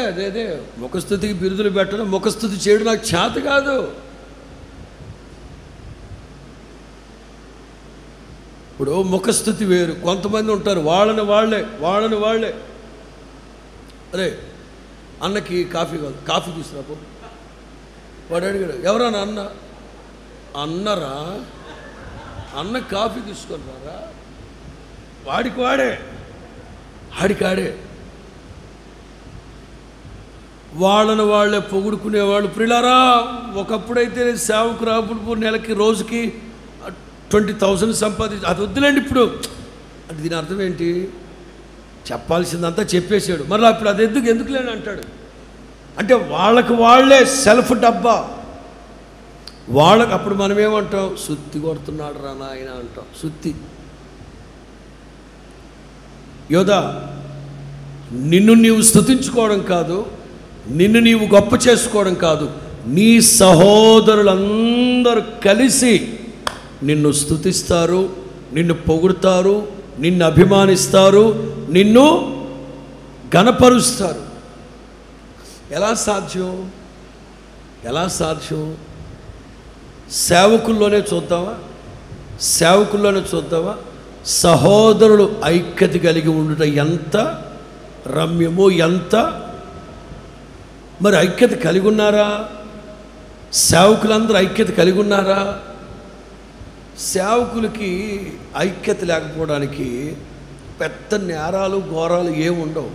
ముఖస్థుతికి బిరుదులు పెట్టడం, ముఖస్థుతి చేయడం నాకు చేత కాదు. ఇప్పుడు ముఖస్థుతి వేరు. కొంతమంది ఉంటారు వాళ్ళని వాళ్ళే అరే అన్నకి కాఫీ కాదు, కాఫీ తీసుకురాపో. వాడు అడిగాడు, ఎవరన్నా అన్నరా? అన్న కాఫీ తీసుకొని రారా? ఆడికాడే వాళ్ళని వాళ్ళే పొగుడుకునేవాళ్ళు. ప్రియులారా ఒకప్పుడైతే సేవకురాపుడు నెలకి రోజుకి 20,000 సంపాదించి, అది వద్దులేండి ఇప్పుడు. అంటే దీని అర్థం ఏంటి? చెప్పాల్సిందంతా చెప్పేశాడు, మరలా ఇప్పుడు అది ఎందుకులేని అంటాడు. అంటే వాళ్ళే సెల్ఫ్ డబ్బా. వాళ్ళకి అప్పుడు మనం ఏమంటాం? సుత్తి కొడుతున్నాడు రా నాయన అంటాం. సుత్తి. యోధా నిన్ను నీవు స్తుతించుకోవడం కాదు, నిన్ను నీవు గొప్ప చేసుకోవడం కాదు, నీ సహోదరులందరూ కలిసి నిన్ను స్తుతిస్తారు, నిన్ను పొగుడుతారు, నిన్ను అభిమానిస్తారు, నిన్ను ఘనపరుస్తారు. ఎలా సాధ్యం? ఎలా సాధ్యం? సేవకుల్లోనే చూద్దామా? సహోదరులు ఐక్యత కలిగి ఉండుట ఎంత రమ్యమో, ఎంత మరి ఐక్యత కలిగి ఉన్నారా? సేవకులందరూ ఐక్యత కలిగి ఉన్నారా? సేవకులకి ఐక్యత లేకపోవడానికి పెద్ద నేరాలు ఘోరాలు ఏముండవు.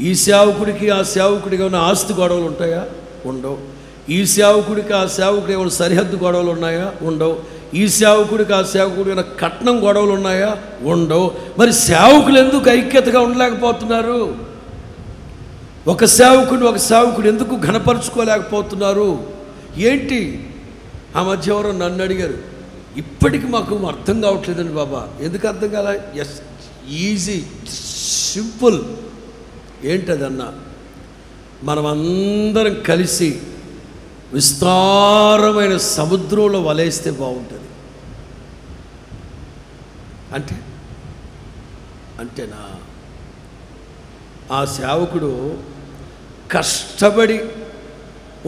ఈ సేవకుడికి ఆ సేవకుడికి ఏమైనా ఆస్తి గొడవలు ఉంటాయా? ఉండవు. ఈ సేవకుడికి ఆ సేవకుడికి ఏమైనా సరిహద్దు గొడవలు ఉన్నాయా? ఉండవు. ఈ సేవకుడికి ఆ సేవకుడికి ఏమైనా కట్నం గొడవలు ఉన్నాయా? ఉండవు. మరి సేవకులు ఎందుకు ఐక్యతగా ఉండలేకపోతున్నారు? ఒక సేవకుడు ఎందుకు ఘనపరుచుకోలేకపోతున్నారు? ఏంటి? ఆ మధ్య ఎవరో నన్ను అడిగారు, ఇప్పటికి మాకు అర్థం కావట్లేదండి బాబా. ఎందుకు అర్థం కాలే? Yes, easy, simple. ఏంటదన్నా, మనమందరం కలిసి విస్తారమైన సముద్రంలో వలేస్తే బాగుంటుంది. అంటేనా? ఆ సేవకుడు కష్టపడి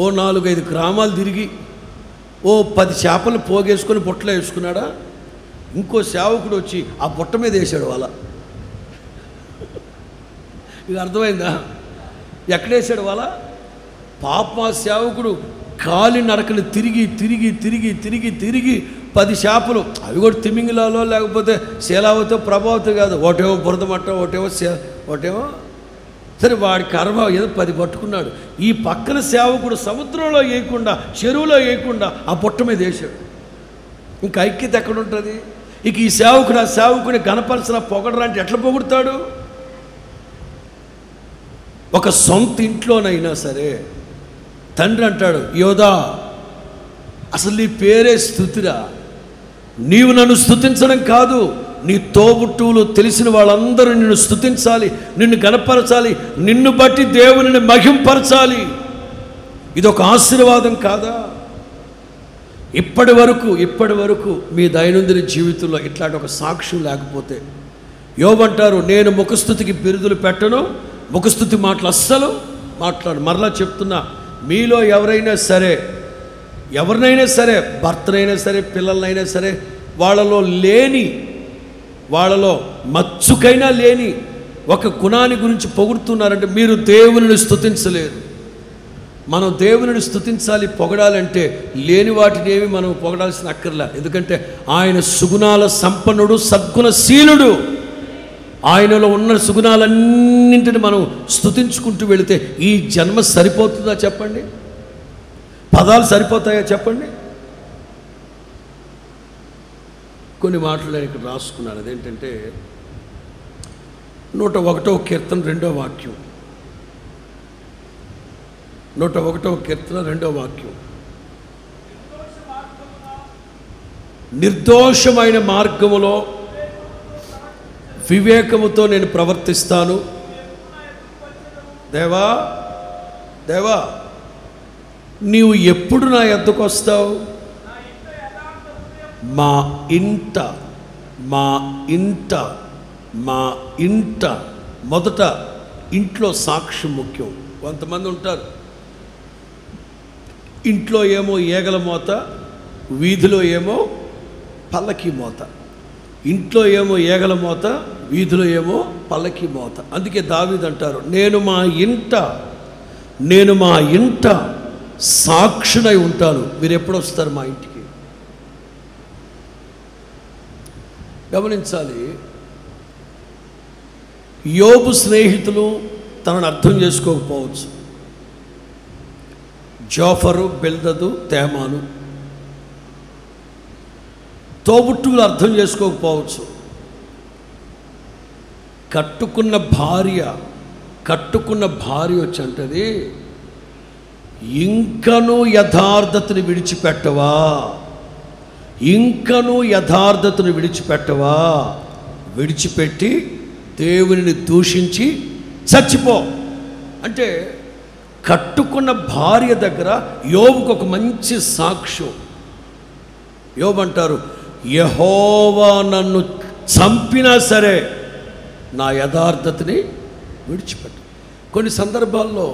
ఓ 4-5 గ్రామాలు తిరిగి ఓ 10 చేపలు పోగేసుకొని బుట్టలో వేసుకున్నాడా? ఇంకో సేవకుడు వచ్చి ఆ బుట్ట మీద వేసాడు వాళ్ళ. ఇది అర్థమైందా? ఎక్కడేసాడు వాళ్ళ? పాప సేవకుడు కాలి నడకలు తిరిగి 10 చేపలు, అవి కూడా తిమింగిలాలో లేకపోతే శీలావతో ప్రభావతో కాదు, ఒకటేమో బురదమట్ట, ఒకటేమో సరే వాడి కర్మ ఏదో 10 పట్టుకున్నాడు. ఈ పక్కన సేవకుడు సముద్రంలో వేయకుండా, చెరువులో వేయకుండా ఆ బుట్ట మీద వేసాడు. ఇంకా ఐక్యత ఎక్కడుంటుంది? ఇక ఈ సేవకుడు ఆ సేవకుని గణపరచిన పొగడరా అంటే ఎట్లా పొగుడతాడు? ఒక సొంత ఇంట్లోనైనా సరే తండ్రి అంటాడు, యోధా అసలు నీ పేరే స్తుతిరా, నీవు నన్ను స్తుతించడం కాదు, నీ తోబుట్టువులు తెలిసిన వాళ్ళందరూ నిన్ను స్తుతించాలి, నిన్ను గణపరచాలి, నిన్ను బట్టి దేవునిని మహింపరచాలి. ఇదొక ఆశీర్వాదం కాదా? ఇప్పటి వరకు మీ దైనందిన జీవితంలో ఇట్లాంటి ఒక సాక్ష్యం లేకపోతే, యోబంటారు, నేను ముఖస్తుతికి బిరుదులు పెట్టను, ముఖస్తుతి మాటలు అస్సలు మాట్లాడు. మరలా చెప్తున్నా, మీలో ఎవరైనా సరే భర్తనైనా సరే పిల్లలనైనా సరే వాళ్ళలో మచ్చుకైనా లేని ఒక గుణాన్ని గురించి పొగుడుతున్నారంటే మీరు దేవునిని స్తుతించలేరు. మనం దేవునిని స్తుతించాలి, పొగడాలంటే లేని వాటిని ఏమి మనం పొగడాల్సిన అక్కర్లే. ఎందుకంటే ఆయన సుగుణాల సంపన్నుడు, సద్గుణశీలుడు. ఆయనలో ఉన్న సుగుణాలన్నింటిని మనం స్తుతించుకుంటూ వెళితే ఈ జన్మ సరిపోతుందా చెప్పండి? పదాలు సరిపోతాయా చెప్పండి? కొన్ని మాటలు నేను ఇక్కడ రాసుకున్నాను. అదేంటంటే 101వ కీర్తన 2వ వాక్యం. 101వ కీర్తన 2వ వాక్యం. నిర్దోషమైన మార్గములో వివేకముతో నేను ప్రవర్తిస్తాను. దేవా నీవు ఎప్పుడు నా యొద్దకు వస్తావు? మా ఇంట మొదట ఇంట్లో సాక్ష్యం ముఖ్యం. కొంతమంది ఉంటారు, ఇంట్లో ఏమో ఈగల మోత, వీధిలో ఏమో పల్లకి మోత. ఇంట్లో ఏమో ఈగల మోత, వీధిలో ఏమో పల్లకి మోత. అందుకే దావీదు అంటారు, నేను మా ఇంట సాక్షునై ఉంటాను. మీరు ఎప్పుడు వస్తారు మా ఇంటికి? గమనించాలి, యోబు స్నేహితులు తనను అర్థం చేసుకోకపోవచ్చు. జోఫరు, బిల్దదు, తేమాను తోబుట్టువులు అర్థం చేసుకోకపోవచ్చు. కట్టుకున్న భార్య వచ్చి అంటది, ఇంకను యథార్థతను విడిచిపెట్టి దేవునిని దూషించి చచ్చిపో అంటే కట్టుకున్న భార్య దగ్గర యోబుకు ఒక మంచి సాక్ష్యం. యోబు అంటారు, యెహోవా నన్ను చంపినా సరే నా యథార్థతని విడిచిపెట్టు. కొన్ని సందర్భాల్లో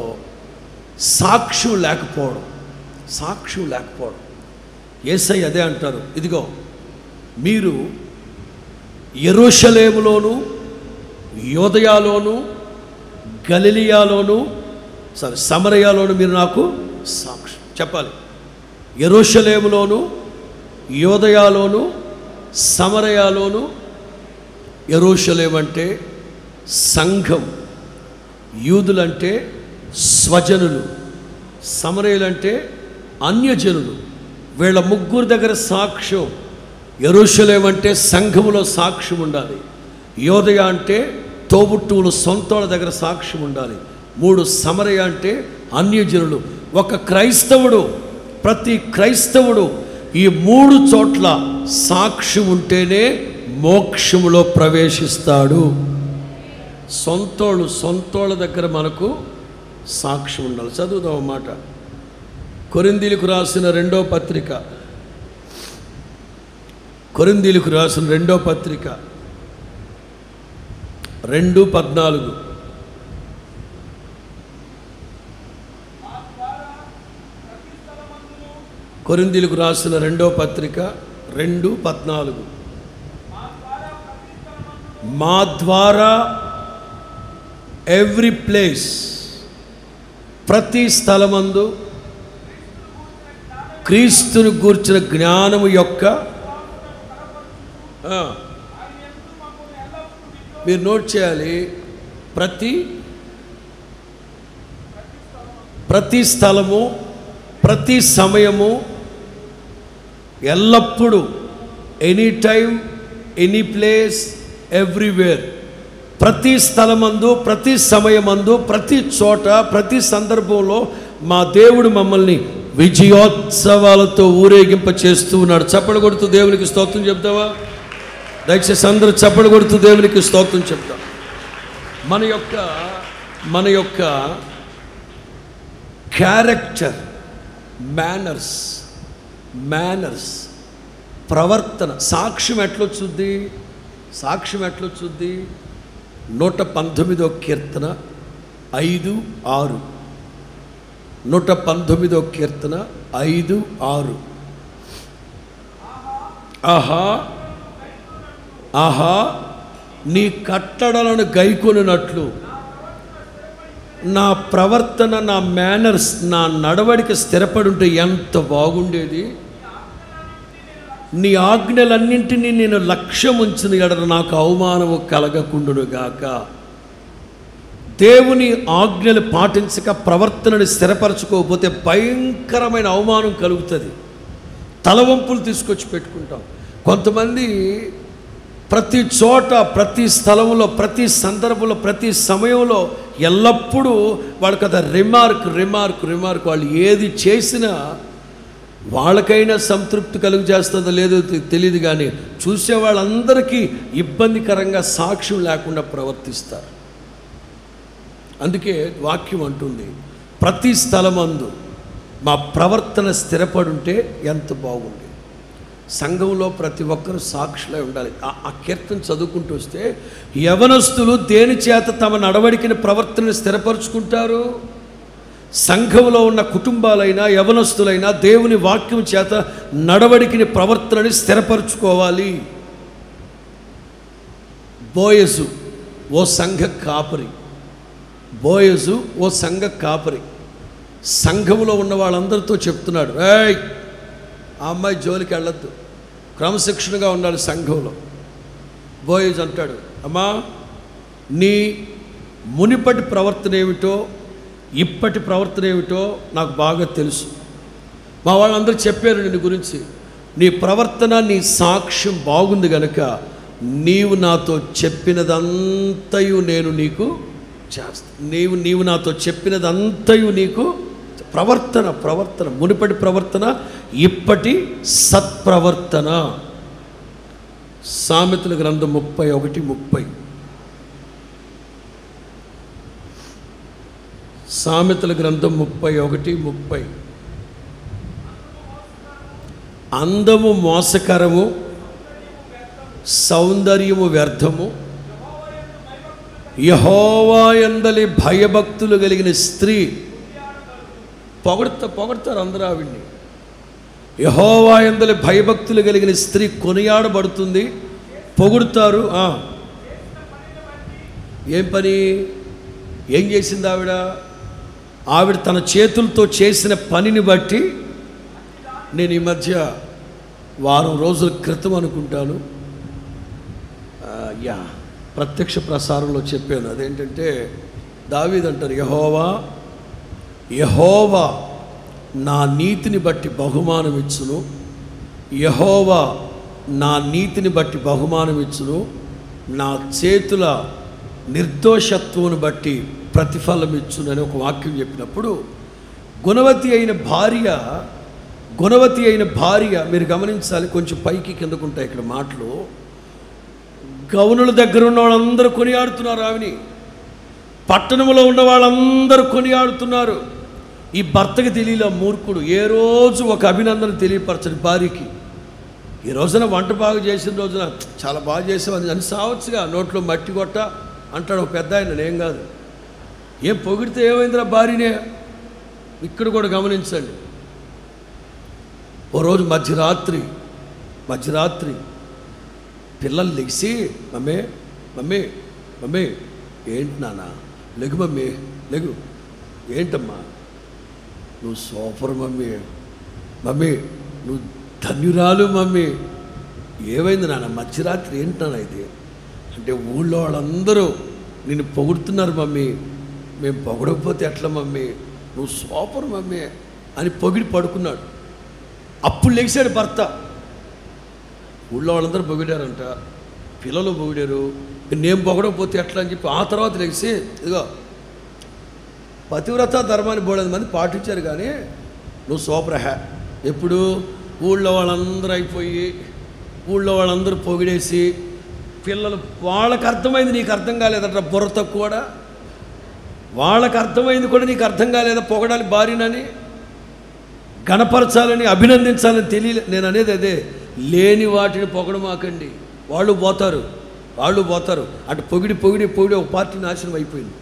సాక్ష్యం లేకపోవడం యేసయ్య అదే అంటారు, ఇదిగో మీరు యెరూషలేములోను యోదయలోను గలిలయలోను సమరయలోను మీరు నాకు సాక్ష్యం చెప్పాలి. యెరూషలేములోను యోదయలోను సమరయలోను. యెరూషలేం అంటే సంఘం, యూదులంటే స్వజనులు, సమరయులంటే అన్యజనులు. వీళ్ళ ముగ్గురు దగ్గర సాక్ష్యం. యెరూషలేం అంటే సంఘములో సాక్ష్యం ఉండాలి, యోదయ అంటే తోబుట్టువులు సొంతోళ్ళ దగ్గర సాక్ష్యం ఉండాలి, 3 సమరయ అంటే అన్యజనులు. ఒక క్రైస్తవుడు, ప్రతి క్రైస్తవుడు ఈ 3 చోట్ల సాక్ష్యం ఉంటేనే మోక్షములో ప్రవేశిస్తాడు. సొంతోళ్ళ దగ్గర మనకు సాక్ష్యం ఉండాలి. చదువుదాం అన్నమాట. కొరింథీయులకు రాసిన 2వ పత్రిక, కొరింథీయులకు రాసిన 2వ పత్రిక 2:14. కొరింథీయులకు రాసిన 2వ పత్రిక 2:14. మా ద్వారా ఎవ్రీ ప్లేస్, ప్రతి స్థలమందు క్రీస్తుని గూర్చిన జ్ఞానము యొక్క, మీరు నోట్ చేయాలి, ప్రతి స్థలము, ప్రతి సమయము, ఎల్లప్పుడూ, any time, any place, everywhere. ప్రతి స్థలమందు, ప్రతి సమయమందు, ప్రతి చోట, ప్రతి సందర్భంలో మా దేవుడు మమ్మల్ని విజయోత్సవాలతో ఊరేగింప చేస్తూ ఉన్నాడు. చప్పలు కొడుతూ దేవునికి స్తోత్రం చెప్తావా? దయచేసి అందరూ చప్పలు కొడుతూ దేవునికి స్తోత్రం చెప్తాం. మన యొక్క క్యారెక్టర్, మేనర్స్, ప్రవర్తన, సాక్ష్యం ఎట్లొచ్చుద్ది? 119వ కీర్తన 5:6. 119వ కీర్తన 5:6. ఆహా నీ కట్టడలను గైకొనున్నట్లు నా ప్రవర్తన, నా మేనర్స్, నా నడవడిక స్థిరపడి ఉంటే ఎంత బాగుండేది. నీ ఆజ్ఞలన్నింటినీ నేను లక్ష్యం ఉంచిన ఎడల నాకు అవమానము కలగకుండునుగాక. దేవుని ఆజ్ఞలు పాటించక ప్రవర్తనని స్థిరపరచుకోకపోతే భయంకరమైన అవమానం కలుగుతుంది. తలవంపులు తీసుకొచ్చి పెట్టుకుంటాం. కొంతమంది ప్రతి చోట, ప్రతి స్థలంలో, ప్రతి సందర్భంలో, ప్రతి సమయంలో ఎల్లప్పుడూ వాళ్ళకి అది రిమార్క్. వాళ్ళు ఏది చేసినా వాళ్ళకైనా సంతృప్తి కలుగు చేస్తుందో లేదో తెలియదు, కానీ చూసే వాళ్ళందరికీ ఇబ్బందికరంగా సాక్ష్యం లేకుండా ప్రవర్తిస్తారు. అందుకే వాక్యం అంటుంది, ప్రతి స్థలమందు మా ప్రవర్తన స్థిరపడి ఉంటే ఎంత బాగుంది. సంఘంలో ప్రతి ఒక్కరూ సాక్షులై ఉండాలి. ఆ కీర్తన చదువుకుంటూ వస్తే, యవనస్తులు దేని చేత తమ నడవడికని ప్రవర్తనని స్థిరపరుచుకుంటారు? సంఘంలో ఉన్న కుటుంబాలైనా యవనస్తులైనా దేవుని వాక్యం చేత నడవడికని ప్రవర్తనని స్థిరపరచుకోవాలి. బోయజు ఓ సంఘ కాపరి సంఘంలో ఉన్న వాళ్ళందరితో చెప్తున్నాడు, ఏయ్ ఆ అమ్మాయి జోలికి వెళ్ళొద్దు, క్రమశిక్షణగా ఉండాలి సంఘంలో. బోయజు అంటాడు, అమ్మా నీ మునిపటి ప్రవర్తన ఏమిటో ఇప్పటి ప్రవర్తన ఏమిటో నాకు బాగా తెలుసు. మా వాళ్ళందరూ చెప్పారు నిన్ను గురించి, నీ ప్రవర్తన, నీ సాక్ష్యం బాగుంది కనుక నీవు నాతో చెప్పినదంతయు నేను నీకు చేస్తాను. నీవు నాతో చెప్పినదంతయు నీకు ప్రవర్తన, మునిపటి ప్రవర్తన, ఇప్పటి సత్ప్రవర్తన. సామెతల గ్రంథం 31:30. సామెతల గ్రంథం 31:30. అందము మోసకరము, సౌందర్యము వ్యర్థము, యెహోవా యందలి భయభక్తులు కలిగిన స్త్రీ. పొగడతారు అందరూ ఆవిడ్ని. యెహోవా యందలి భయభక్తులు కలిగిన స్త్రీ కొనియాడబడుతుంది, పొగుడుతారు. ఏం పని, ఏం చేసింది ఆవిడ తన చేతులతో చేసిన పనిని బట్టి. నేను ఈ మధ్య వారం రోజుల క్రితం అనుకుంటాను ప్రత్యక్ష ప్రసారంలో చెప్పాను. అదేంటంటే దావీదు అంటారు, యెహోవా నా నీతిని బట్టి బహుమానం ఇచ్చును, యెహోవా నా నీతిని బట్టి బహుమానం ఇచ్చును, నా చేతుల నిర్దోషత్వమును బట్టి ప్రతిఫలం ఇచ్చును అని ఒక వాక్యం చెప్పినప్పుడు, గుణవతి అయిన భార్య మీరు గమనించాలి. కొంచెం పైకి కిందకుంటాయి ఇక్కడ మాటలు. గౌనుల దగ్గర ఉన్న వాళ్ళందరూ కొనియాడుతున్నారు ఆవిని, పట్టణంలో ఉన్న వాళ్ళందరూ కొనియాడుతున్నారు. ఈ భర్తకి తెలియలే మూర్ఖుడు, ఏ రోజు ఒక అభినందన తెలియపరచని భార్యకి. ఈ రోజున వంట బాగా చేసిన రోజున చాలా బాగా చేసామని అని సావచ్చుగా, నోట్లో మట్టి కొట్ట అంటాడు ఒక పెద్ద ఆయన. నేను కాదు, ఏం పొగిడితే ఏమైందిరా భార్యనే. ఇక్కడ కూడా గమనించండి. ఓ రోజు మధ్యరాత్రి పిల్లలు లెగిసి, మమ్మీ ఏంటి నాన్న, లెగు లెగు, ఏంటమ్మా నువ్వు సూపర్ మమ్మీ నువ్వు ధన్యురాలు మమ్మీ. ఏమైంది నాన్న, మధ్యరాత్రి ఏంటి నాన్న ఇది అంటే, ఊళ్ళో వాళ్ళందరూ నిన్ను పొగుడుతున్నారు మమ్మీ, మేము పొగడకపోతే ఎట్లా మమ్మీ, నువ్వు సూపర్ మమ్మీ అని పొగిడి పడుకున్నాడు. అప్పుడు లెగిశాడు భర్త. ఊళ్ళో వాళ్ళందరూ పొగిడారంట, పిల్లలు పొగిడారు, నేను పొగడకపోతే ఎట్లా అని చెప్పి ఆ తర్వాత లెగిసి, ఇదిగో పతివ్రత ధర్మాన్ని 300 మంది పాటించారు కానీ నువ్వు సూపర్ ఎప్పుడు ఊళ్ళో వాళ్ళందరూ అయిపోయి, ఊళ్ళో వాళ్ళందరూ పొగిడేసి, పిల్లలు వాళ్ళకి అర్థమైంది నీకు అర్థం కాలేదట, బుర్ర తక్కువ కూడా వాళ్ళకి అర్థమైంది కూడా నీకు అర్థం కాలేదా, పొగడాలి భార్యనని, గణపరచాలని, అభినందించాలని తెలియలే. నేను అనేది అదే, లేని వాటిని పొగడమాకండి, వాళ్ళు పోతారు అటు పొగిడి ఒక పార్టీ నాశనం అయిపోయింది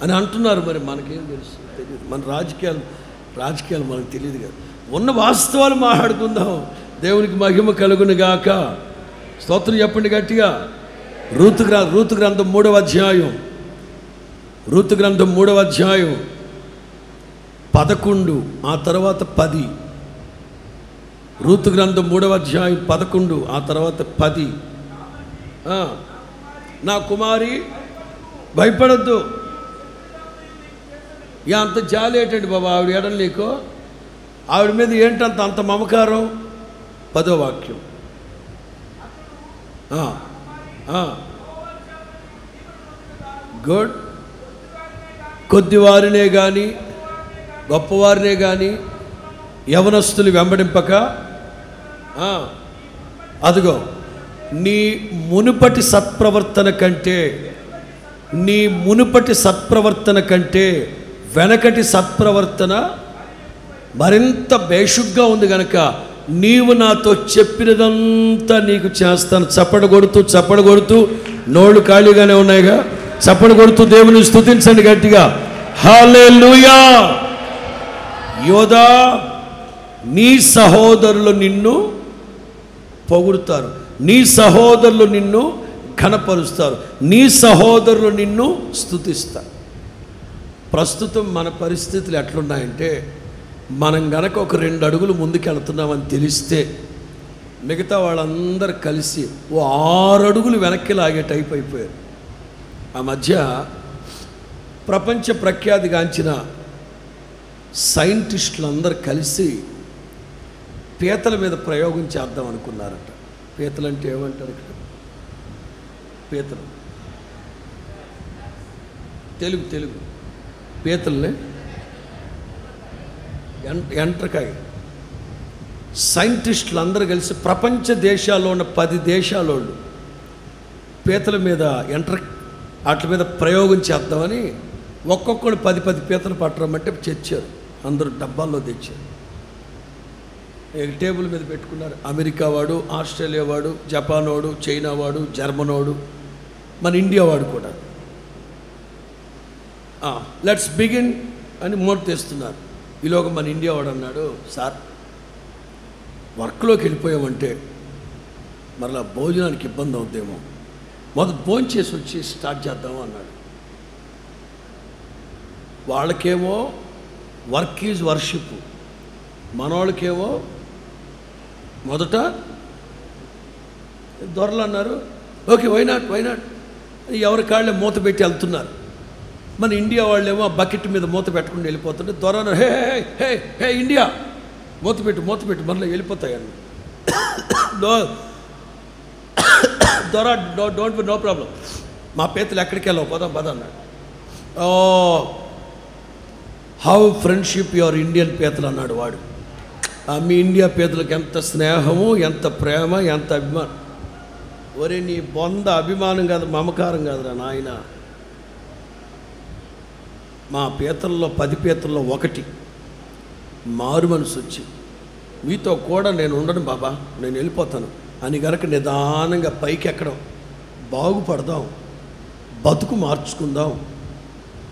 అని అంటున్నారు. మరి మనకేం తెలుసు, తెలియదు. మన రాజకీయాలు మనకు తెలియదు కదా. ఉన్న వాస్తవాలు మాట్లాడుకుందాం. దేవునికి మహిమ కలుగును గాక. స్తోత్రం చెప్పండి గట్టిగా. రూతు గ్రంథం 3వ అధ్యాయం 11 ఆ తర్వాత 10. రూతు గ్రంథం 3వ అధ్యాయం 11 ఆ తర్వాత 10. నా కుమారి భయపడద్దు. అంత జాలి ఏంటండి బాబా ఆవిడ ఏడని నీకు, ఆవిడ మీద ఏంటంత అంత మమకారం. 10వ వాక్యం. గుడ్. కొద్దివారినే కానీ గొప్పవారినే కానీ యవనస్తులు వెంబడింపక, అదిగో నీ మునుపటి సత్ప్రవర్తన కంటే వెనకటి సత్ప్రవర్తన మరింత బేషుగ్గా ఉంది కనుక నీవు నాతో చెప్పినదంతా నీకు చేస్తాను. చప్పడు కొడుతూ నోళ్ళు ఖాళీగానే ఉన్నాయిగా, చప్పడు కొడుతూ దేవుని స్తుతించండి గట్టిగా. హల్లెలూయా. యోధా, నీ సహోదరులు నిన్ను పొగుడుతారు, నీ సహోదరులు నిన్ను ఘనపరుస్తారు, నీ సహోదరులు నిన్ను స్తుతిస్తారు. ప్రస్తుతం మన పరిస్థితులు ఎట్లున్నాయంటే, మనం గనక ఒక 2 అడుగులు ముందుకు వెళ్తున్నామని తెలిస్తే మిగతా వాళ్ళందరూ కలిసి ఓ 6 అడుగులు వెనక్కి లాగే టైప్ అయిపోయారు. ఆ మధ్య ప్రపంచ ప్రఖ్యాతిగాంచిన సైంటిస్టులు అందరూ కలిసి పీతల మీద ప్రయోగం చేద్దాం అనుకున్నారట. పీతలు అంటే ఏమంటారు ఇక్కడ? పీతలు తెలుగు పీతల్ని ఎంట్రకాయ. సైంటిస్టులు అందరూ కలిసి ప్రపంచ దేశాల్లో ఉన్న 10 దేశాలోళ్ళు పీతల మీద వాటి మీద ప్రయోగం చేద్దామని ఒక్కొక్కడు 10 పీతలు పట్టరమంటే తెచ్చారు. అందరూ డబ్బాల్లో తెచ్చారు. టేబుల్ మీద పెట్టుకున్నారు. అమెరికా వాడు, ఆస్ట్రేలియా వాడు, జపాన్ వాడు, చైనా వాడు, జర్మన్ వాడు, మన ఇండియా వాడు కూడా లెట్స్ బిగిన్ అని మూత తెస్తున్నారు. ఈలోగా మన ఇండియా వాడు అన్నాడు, సార్ వర్క్లోకి వెళ్ళిపోయామంటే మరలా భోజనానికి ఇబ్బంది అవుద్దేమో, మొదటి భోజనం చేసి వచ్చి స్టార్ట్ చేద్దాము అన్నాడు. వాళ్ళకేమో వర్క్ ఈజ్ వర్షిప్, మనవాళ్ళకేమో మొదట దొరలు అన్నారు, ఓకే వైనాట్ ఎవరి కాళ్ళే మూత పెట్టి వెళ్తున్నారు. మన ఇండియా వాళ్ళేమో ఆ బకెట్ మీద మూత పెట్టుకుని వెళ్ళిపోతుంటే దొర హే హే హే హే ఇండియా మూత పెట్టు మళ్ళీ వెళ్ళిపోతాయన్న. దొర డోంట్ నో ప్రాబ్లం, మా పీతలు ఎక్కడికి వెళ్ళవు, పద అన్నాడు. హౌ ఫ్రెండ్షిప్ యువర్ ఇండియన్ పీతలు అన్నాడు వాడు. మీ ఇండియా పీతలకు ఎంత స్నేహము, ఎంత ప్రేమ, ఎంత అభిమానం. ఒరే నీ బొంద అభిమానం కాదు, మమకారం కాదురా నాయన. మా పీతల్లో 10 పీతల్లో 1 మారు మనసు వచ్చి మీతో కూడా నేను ఉండను బాబా, నేను వెళ్ళిపోతాను అని గనక నిదానంగా పైకి ఎక్కడం, బాగుపడదాం, బతుకు మార్చుకుందాం,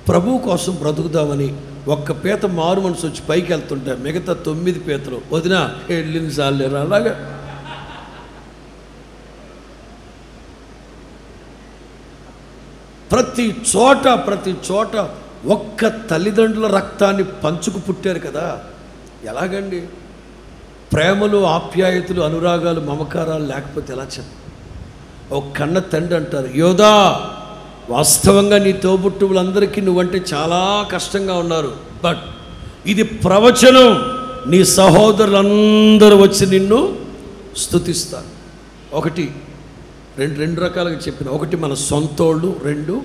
ప్రభువు కోసం బ్రతుకుదామని ఒక్క పీత మారు మనసు వచ్చి పైకి వెళ్తుంటే మిగతా 9 పీతలు వదినా వెళ్ళిన సార్లేరా అలాగా. ప్రతి చోట ఒక్క తల్లిదండ్రుల రక్తాన్ని పంచుకు పుట్టారు కదా, ఎలాగండి? ప్రేమలు, ఆప్యాయతలు, అనురాగాలు, మమకారాలు లేకపోతే ఎలా చెప్పు? ఒక కన్న తండ్రి అంటారు, యోధా వాస్తవంగా నీ తోబుట్టువులందరికీ నువ్వంటే చాలా కష్టంగా ఉన్నారు, బట్ ఇది ప్రవచనం, నీ సహోదరులందరూ వచ్చి నిన్ను స్తుతిస్తారు. ఒకటి రెండు రకాలుగా చెప్పిన, ఒకటి మన సొంతోళ్ళు, 2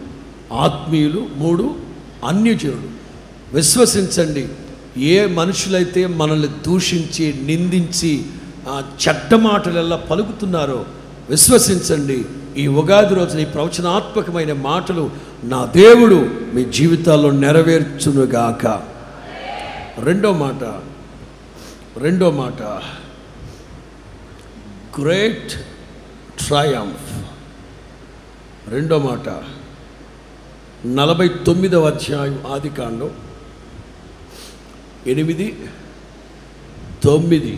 ఆత్మీయులు, 3 అన్యజనులు. విశ్వసించండి, ఏ మనుషులైతే మనల్ని దూషించి నిందించి చెడ్డ మాటలెల్లా పలుకుతున్నారో విశ్వసించండి, ఈ ఉగాది రోజున ఈ ప్రవచనాత్మకమైన మాటలు నా దేవుడు మీ జీవితాల్లో నెరవేర్చునుగాక. రెండో మాట గ్రేట్ ట్రయంఫ్. రెండో మాట 49వ అధ్యాయం ఆదికాండం 8, 9.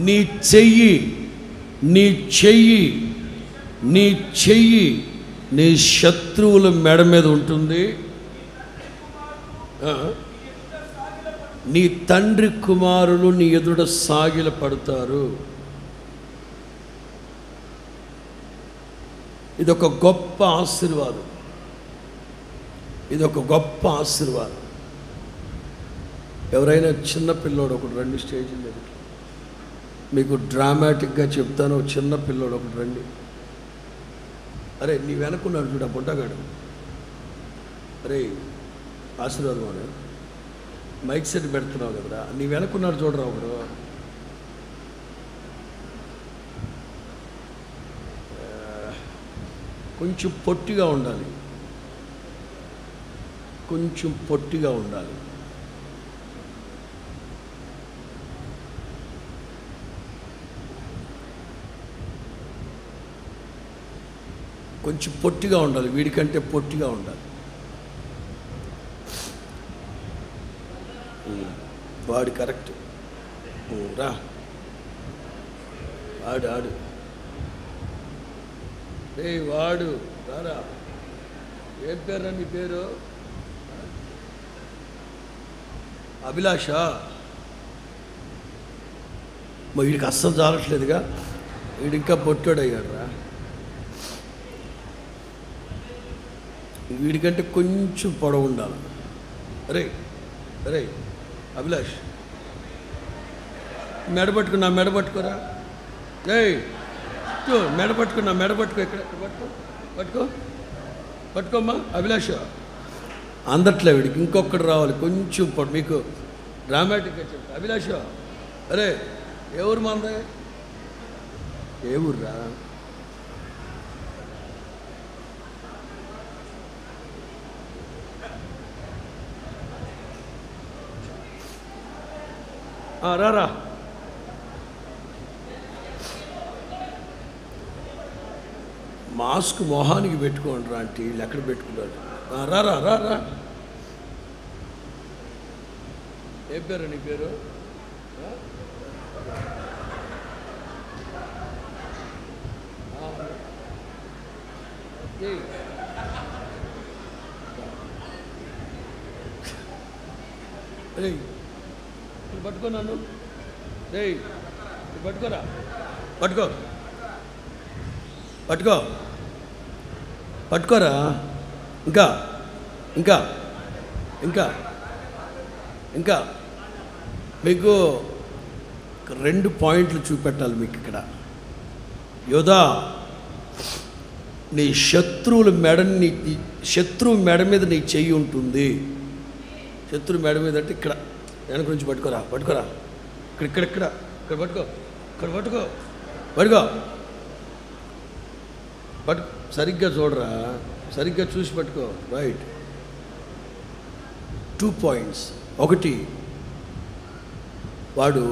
నీ చెయ్యి నీ శత్రువుల మెడ మీద ఉంటుంది, నీ తండ్రి కుమారులు నీ ఎదుట సాగిల పడతారు. ఇదొక గొప్ప ఆశీర్వాదం. ఎవరైనా చిన్న పిల్లోడు ఒకటి రండి స్టేజ్ మీదకి, మీకు డ్రామాటిక్గా చెప్తాను. చిన్న పిల్లోడు ఒకటి రండి. అరే నీ వెనక్కున్నాడు చూడ బుడ్డగాడు, అరే ఆశీర్వాదం అని మైక్ సెట్ పెడుతున్నావు కదరా, నీ వెనక్కున్నాడు చూడరా ఒకడు. కొంచెం పొట్టిగా ఉండాలి. కొంచెం పొట్టిగా ఉండాలి, వీడికంటే పొట్టిగా ఉండాలి. వాడు కరెక్ట్. రా ఆడు రే వాడు రారా. ఏం పేరు నీ పేరు? అభిలాష. వీడికి అస్సలు చాలట్లేదుగా, వీడు ఇంకా పొట్టాడయ్యాడు రా. వీడికంటే కొంచెం పొడవు ఉండాలి. అరే అభిలాష్ మెడ పట్టుకోరా. మెడ పట్టుకో, ఇక్కడ పట్టుకోమ్మా. అభిలాష అందట్లే, వీడికి ఇంకొకటి రావాలి కొంచెం మీకు డ్రామాటిక్గా చెప్తా. అభిలాష అరే ఏ ఊరు మందే? ఏ ఊర్రా? రారా. మాస్క్ మొహానికి పెట్టుకోండి రా అంటే వీళ్ళు ఎక్కడ పెట్టుకున్నాడు. రారా రా రా. ఏం పేరు నీ పేరు? పట్టుకో నన్ను. పట్టుకోరా. పట్టుకో పట్టుకో పట్టుకోరా. ఇంకా ఇంకా ఇంకా ఇంకా మీకు 2 పాయింట్లు చూపెట్టాలి మీకు ఇక్కడ. యోధా, నీ శత్రువుల శత్రువు మెడ మీద నీ చెయ్యి ఉంటుంది. శత్రువు మెడ మీద అంటే ఇక్కడ వెనక నుంచి పట్టుకోరా. పట్టుకోరా. ఇక్కడ ఇక్కడ ఇక్కడ ఇక్కడ పట్టుకో. ఇక్కడ పట్టుకో. పట్టుకో. సరిగ్గా చూడరా. సరిగ్గా చూసి పట్టుకో. రైట్. 2 పాయింట్స్. 1, వాడు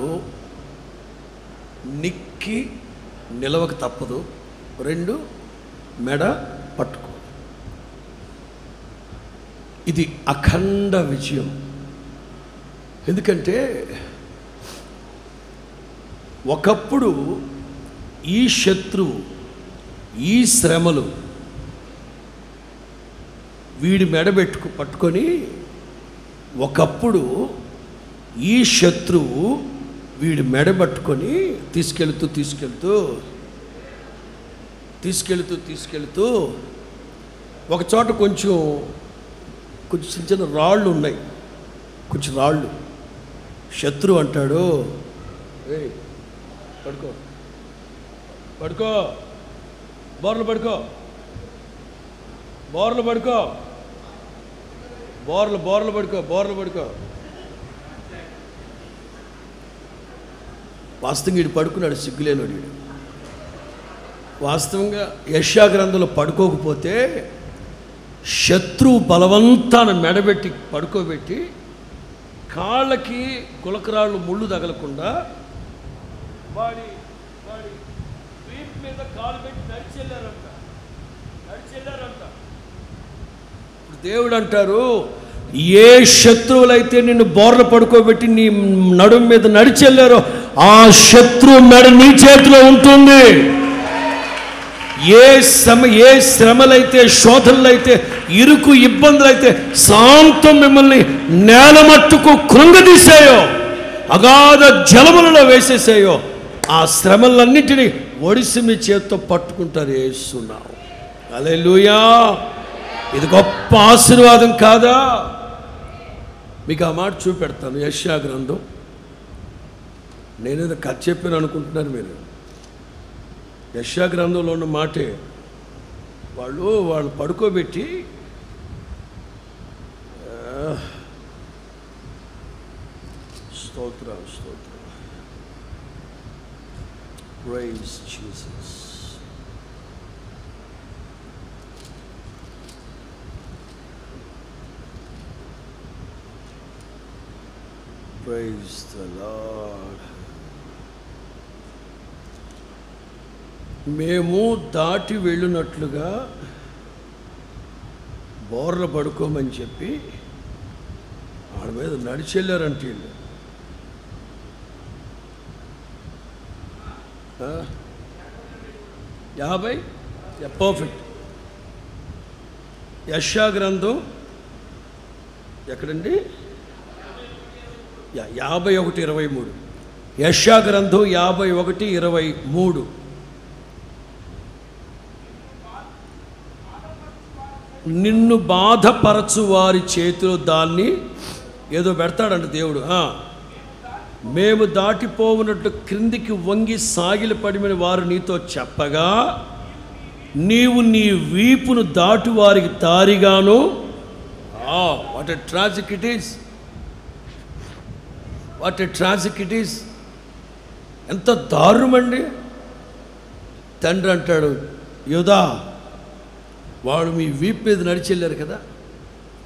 నిక్కి నిలవక తప్పదు. 2, మెడ పట్టుకో. ఇది అఖండ విజయం. ఎందుకంటే ఒకప్పుడు ఈ శత్రువు, ఈ శ్రమలు వీడి మెడబెట్టుకు పట్టుకొని, ఒకప్పుడు ఈ శత్రువు వీడి మెడబట్టుకొని తీసుకెళ్తూ తీసుకెళ్తూ తీసుకెళ్తూ తీసుకెళ్తూ ఒక చోట కొంచెం చిన్న చిన్న రాళ్ళు ఉన్నాయి. కొంచెం రాళ్ళు. శత్రువు అంటాడు, ఏయ్ పడుకో పడుకో, బోర్లు పడుకో, బోర్లు పడుకో, బోర్లు బోర్లు పడుకో, బోర్లు పడుకో. వాస్తవంగా వీడు పడుకున్నాడు, సిగ్గులేనోడు వీడు. వాస్తవంగా యెషయా గ్రంథంలో పడుకోకపోతే శత్రువు బలవంతాన మెడబెట్టి పడుకోబెట్టి కాళ్ళకి గులకరాళ్ళు ముళ్ళు తగలకుండా వాడి వీపు మీద కాలు పెట్టి నడిచెళ్ళారంట. ఇప్పుడు దేవుడు అంటారు, ఏ శత్రువులైతే నిన్ను బోర్ల పడుకోబెట్టి నీ నడుము మీద నడిచెళ్ళారో ఆ శత్రువు మెడ నీ చేతిలో ఉంటుంది. ఏ శ్రమలైతే, శోధనలైతే, ఇరుకు ఇబ్బందులైతే శాంతం మిమ్మల్ని నేలమట్టుకు కృంగదీసాయో, అగాధ జలములలో వేసేసాయో, ఆ శ్రమలన్నింటినీ ఒడిసి మీ చేతితో పట్టుకుంటారు. యేసునామమున. హల్లెలూయా. ఇది గొప్ప ఆశీర్వాదం కాదా? మీకు ఆ మాట చూపెడతాను. యెషయా గ్రంథం. నేనేదో కథ చెప్పాను అనుకుంటున్నారు మీరు. యెషయా గ్రంథంలో ఉన్న మాటే. వాళ్ళు పడుకోబెట్టి స్తోత్రం స్తోత్రం. Praise Jesus. Praise the Lord. మేము దాటి వెళ్ళినట్లుగా బోర్ల పడుకోమని చెప్పి వాళ్ళ మీద నడిచెళ్ళారంటే వీళ్ళు. పర్ఫెక్ట్. యెషయా గ్రంథం ఎక్కడండి? 51:23. యెషయా గ్రంథం 51:23. నిన్ను బాధపరచు వారి చేతిలో దాన్ని ఏదో పెడతాడంట దేవుడు. మేము దాటిపోవునట్లు క్రిందికి వంగి సాగిలి పడిన వారు నీతో చెప్పగా నీవు నీ వీపును దాటి వారికి దారిగాను. What a tragic it is. What a tragic it is. ఎంత దారుణమండి. తండ్రి అంటాడు, యోధా, వాళ్ళు మీ వీపు మీద నడిచెళ్ళారు కదా,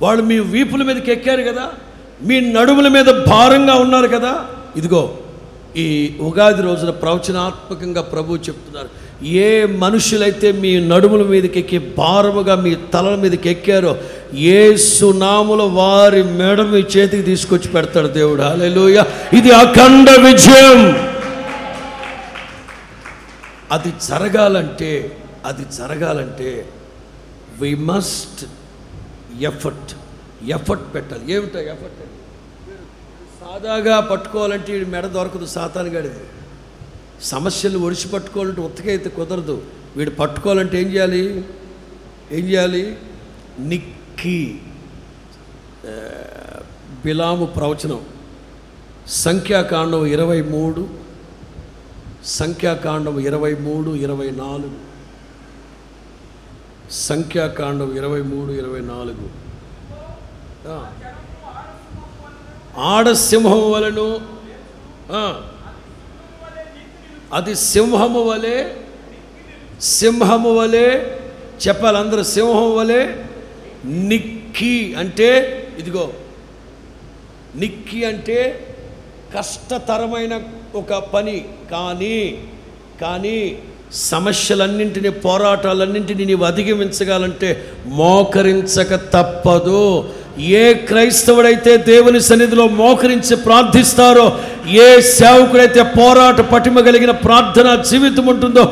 వాళ్ళు మీ వీపుల మీదకి ఎక్కారు కదా, మీ నడుముల మీద భారంగా ఉన్నారు కదా, ఇదిగో ఈ ఉగాది రోజున ప్రవచనాత్మకంగా ప్రభు చెప్తున్నారు, ఏ మనుషులైతే మీ నడుముల మీదకి ఎక్కి భారముగా మీ తలల మీదకి ఎక్కారో యేసు నామములో వారి మెడ మీ చేతికి తీసుకొచ్చి పెడతాడు దేవుడు. హల్లెలూయా. ఇది అఖండ విజయం. అది జరగాలంటే వి మస్ట్ ఎఫర్ట్ పెట్టాలి. ఏమిటో ఎఫర్ట్? సాదాగా పట్టుకోవాలంటే ఈ మెడ దొరకదు సాతానుగాడిది. సమస్యలు ఒడిచి పట్టుకోవాలంటే ఉత్తకైతే కుదరదు. వీడు పట్టుకోవాలంటే ఏం చేయాలి? నిక్కి. బిలాము ప్రవచనం సంఖ్యాకాండం 23, సంఖ్యాకాండం 23, 24. సంఖ్యాకాండం 23, 24. ఆడసింహం వలెను, అది సింహము వలె చెప్పాలి అందరూ. సింహం వలె నిక్కి అంటే ఇదిగో, నిక్కి అంటే కష్టతరమైన ఒక పని. కానీ సమస్యలన్నింటినీ, పోరాటాలన్నింటినీ నీవు అధిగమించగాలంటే మోకరించక తప్పదు. ఏ క్రైస్తవుడైతే దేవుని సన్నిధిలో మోకరించి ప్రార్థిస్తారో, ఏ సేవకుడైతే పోరాట పటిమ కలిగిన ప్రార్థనా జీవితం ఉంటుందో,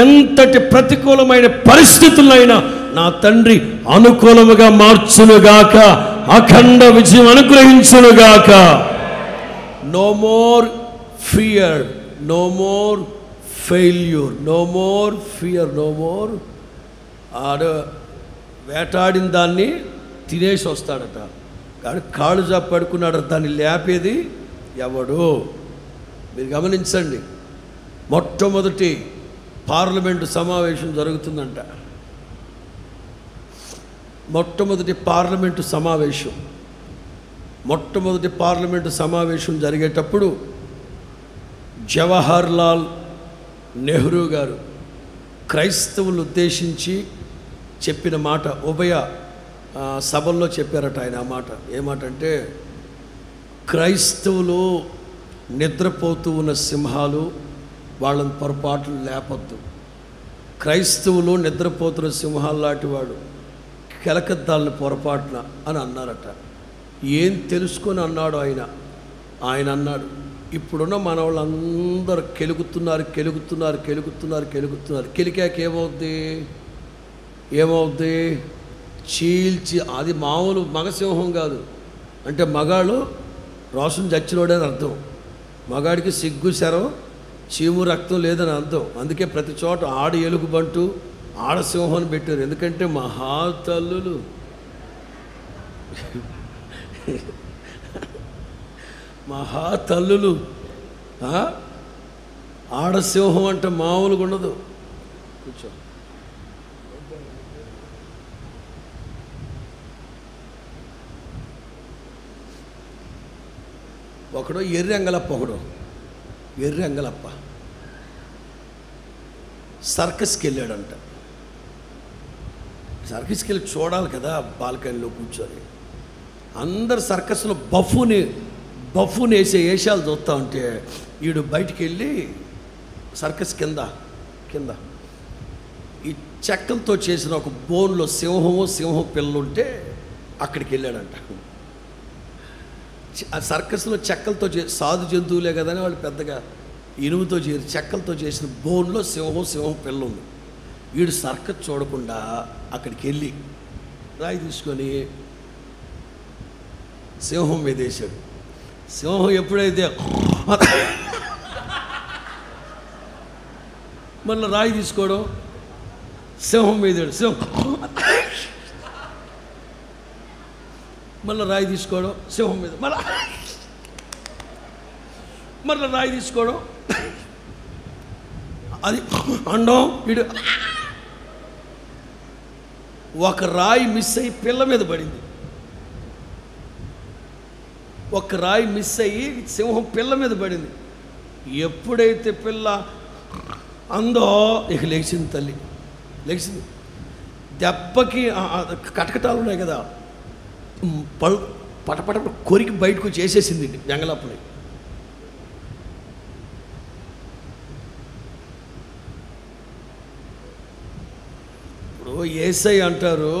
ఎంతటి ప్రతికూలమైన పరిస్థితులైనా నా తండ్రి అనుకూలముగా మార్చునుగాక, అఖండ విజయం అనుగ్రహించునుగాక. No more fear, no more failure, no more fear, no more. వేటాడిన దాన్ని తినేసి వస్తాడట, కానీ కాళ్ళు జాపి పడుకున్నాడు, దాన్ని లేపేది ఎవడు? మీరు గమనించండి. మొట్టమొదటి పార్లమెంటు సమావేశం జరుగుతుందంట. మొట్టమొదటి పార్లమెంటు సమావేశం జరిగేటప్పుడు జవహర్ లాల్ నెహ్రూ గారు క్రైస్తవులను ఉద్దేశించి చెప్పిన మాట ఉభయ సభల్లో చెప్పారట. ఆయన ఆ మాట ఏమాట అంటే, క్రైస్తవులు నిద్రపోతూ ఉన్న సింహాలు, వాళ్ళని పొరపాట్లు లేపొద్దు. క్రైస్తవులు నిద్రపోతున్న సింహాలు లాంటి వాడు, కెలకద్దాలని పొరపాటున అని అన్నారట. ఏం తెలుసుకొని అన్నాడు ఆయన అన్నాడు, ఇప్పుడున్న మన వాళ్ళందరూ కెలుగుతున్నారు. కెలికాక ఏమవుద్ది? చీల్చి, అది మామూలు మగసింహం కాదు. అంటే మగాడు రోషం చచ్చినోడని అర్థం. మగాడికి సిగ్గు, శరం, చీము, రక్తం లేదని అర్థం. అందుకే ప్రతి చోట ఆడ ఎలుగుబంటు, ఆడసింహం అని పెట్టారు. ఎందుకంటే మహాతల్లులు ఆడసింహం అంటే మామూలుగా ఉండదు. కూర్చో. ఒకడు ఎర్రి అంగలప్ప సర్కస్కి వెళ్ళాడంట. సర్కస్కి వెళ్ళి చూడాలి కదా, బాల్కనీలో కూర్చొని. అందరు సర్కస్లో బఫూన్ వేసే వేషాలు చూస్తూ ఉంటే వీడు బయటికి వెళ్ళి సర్కస్ కింద ఈ చెక్కలతో చేసిన ఒక బోన్లో సింహం పిల్లలు ఉంటే అక్కడికి వెళ్ళాడంట. ఆ సర్కస్లో చెక్కలతో సాధు జంతువులే కదని వాళ్ళు పెద్దగా ఇనుముతో చెక్కలతో చేసిన బోన్లో సింహం పిల్ల ఉంది. వీడు సర్కస్ చూడకుండా అక్కడికి వెళ్ళి రాయి తీసుకొని సింహం మీద వేసాడు. సింహం ఎప్పుడైతే మళ్ళీ రాయి తీసుకోవడం, సింహం మీద మళ్ళీ రాయి తీసుకోవడం, సింహం మీద మళ్ళీ రాయి తీసుకోవడం, అది అండం. వీడు ఒక రాయి మిస్ అయ్యి పిల్ల మీద పడింది. ఒక రాయి మిస్ అయ్యి సింహం పిల్ల మీద పడింది. ఎప్పుడైతే పిల్ల అందో ఇక లేచింది, తల్లి లేచింది. దెబ్బకి కటకటాలు ఉన్నాయి కదా, పటపట కొరికి బయటకు చేసేసింది వెంగళప్పని. యేసయ్య అంటారు,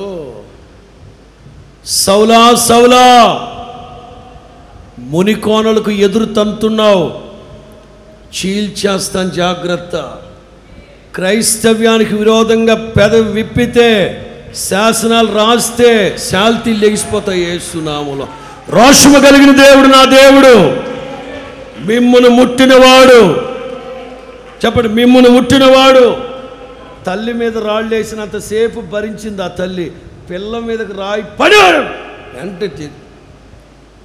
సౌలా సౌలా మునికోనలకు ఎదురు తంతున్నావు, చీల్చేస్తాను జాగ్రత్త. క్రైస్తవ్యానికి విరోధంగా పెదవి విప్పితే, శాసనాలు రాస్తే శాల్తీ లెగిసిపోతాయి యేసు నామములో. రోషము కలిగిన దేవుడు నా దేవుడు, మిమ్మును ముట్టినవాడు. చెప్పండి, మిమ్మును ముట్టినవాడు. తల్లి మీద రాళ్ళు వేసినంతసేపు భరించింది ఆ తల్లి, పిల్ల మీదకి రాయి పడాడు అంటే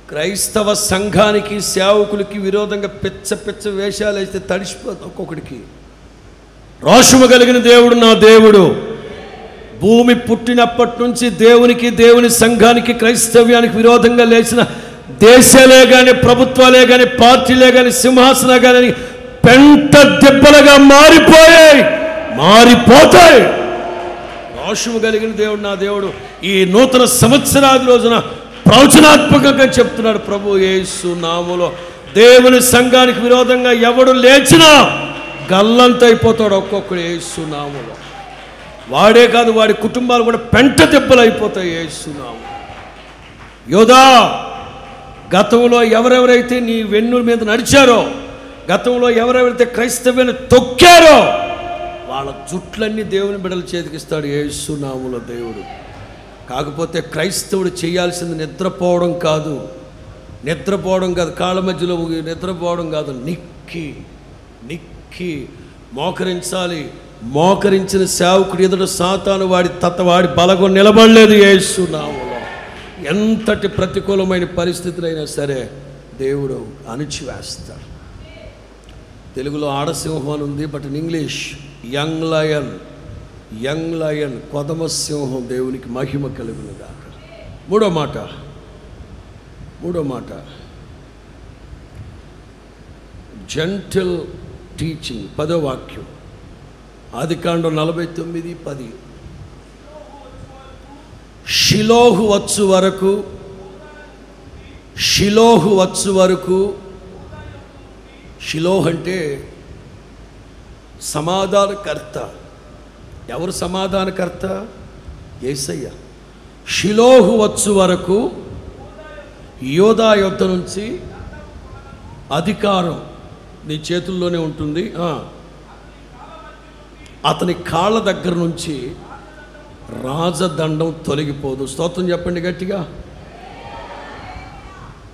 క్రైస్తవ సంఘానికి సేవకులకి విరోధంగా పిచ్చ పిచ్చ వేషాలు వేస్తే తడిసిపోతుంది ఒక్కొక్కడికి. రోషము కలిగిన దేవుడు నా దేవుడు. భూమి పుట్టినప్పటి నుంచి దేవునికి, దేవుని సంఘానికి, క్రైస్తవ్యానికి విరోధంగా లేచిన దేశాలే కానీ, ప్రభుత్వాలే కానీ, పార్టీలే కానీ, సింహాసనా కానీ పెంట దెబ్బలుగా మారిపోతాయి. రోషము కలిగిన దేవుడు నా దేవుడు. ఈ నూతన సంవత్సరాది రోజున ప్రవచనాత్మకంగా చెప్తున్నాడు ప్రభు యేసు నామములో, దేవుని సంఘానికి విరోధంగా ఎవడు లేచినా గల్లంతైపోతాడు ఒక్కొక్కడు యేసు నామములో. వాడే కాదు, వాడి కుటుంబాలు కూడా పెంట దెబ్బలు అయిపోతాయి యేసు నామములో. యోధా, గతంలో ఎవరెవరైతే నీ వెన్నుల మీద నడిచారో, గతంలో ఎవరెవరైతే క్రైస్తవ్యాన్ని తొక్కారో, వాళ్ళ జుట్లన్నీ దేవుని బిడ్డల చేతికిస్తాడు యేసు నామములో దేవుడు. కాకపోతే క్రైస్తవుడు చేయాల్సింది నిద్రపోవడం కాదు, కాళ్ళ మధ్యలో నిద్రపోవడం కాదు, నిక్కి మోకరించాలి. మోకరించిన సేవకుడు ఎదుట సాతాను వాడి బలగం నిలబడలేదు యేసు నామములో. ఎంతటి ప్రతికూలమైన పరిస్థితులైనా సరే దేవుడు అణిచివేస్తాడు. తెలుగులో ఆడసింహం అని ఉంది, but in English young lion కొదమ సింహం. దేవునికి మహిమ కలుగునుగా. మూడో మాట జెంటిల్ టీచింగ్. 10వ వాక్యం, ఆదికాండం 49:10. షిలోహు వచ్చు వరకు షిలోహ్ అంటే సమాధానకర్త. ఎవరు సమాధానకర్త? యేసయ్య. షిలోహు వచ్చు వరకు యోధా యుద్ధ నుంచి అధికారం నీ చేతుల్లోనే ఉంటుంది. అతని కాళ్ళ దగ్గర నుంచి రాజదండం తొలగిపోదు. స్తోత్రం చెప్పండి గట్టిగా.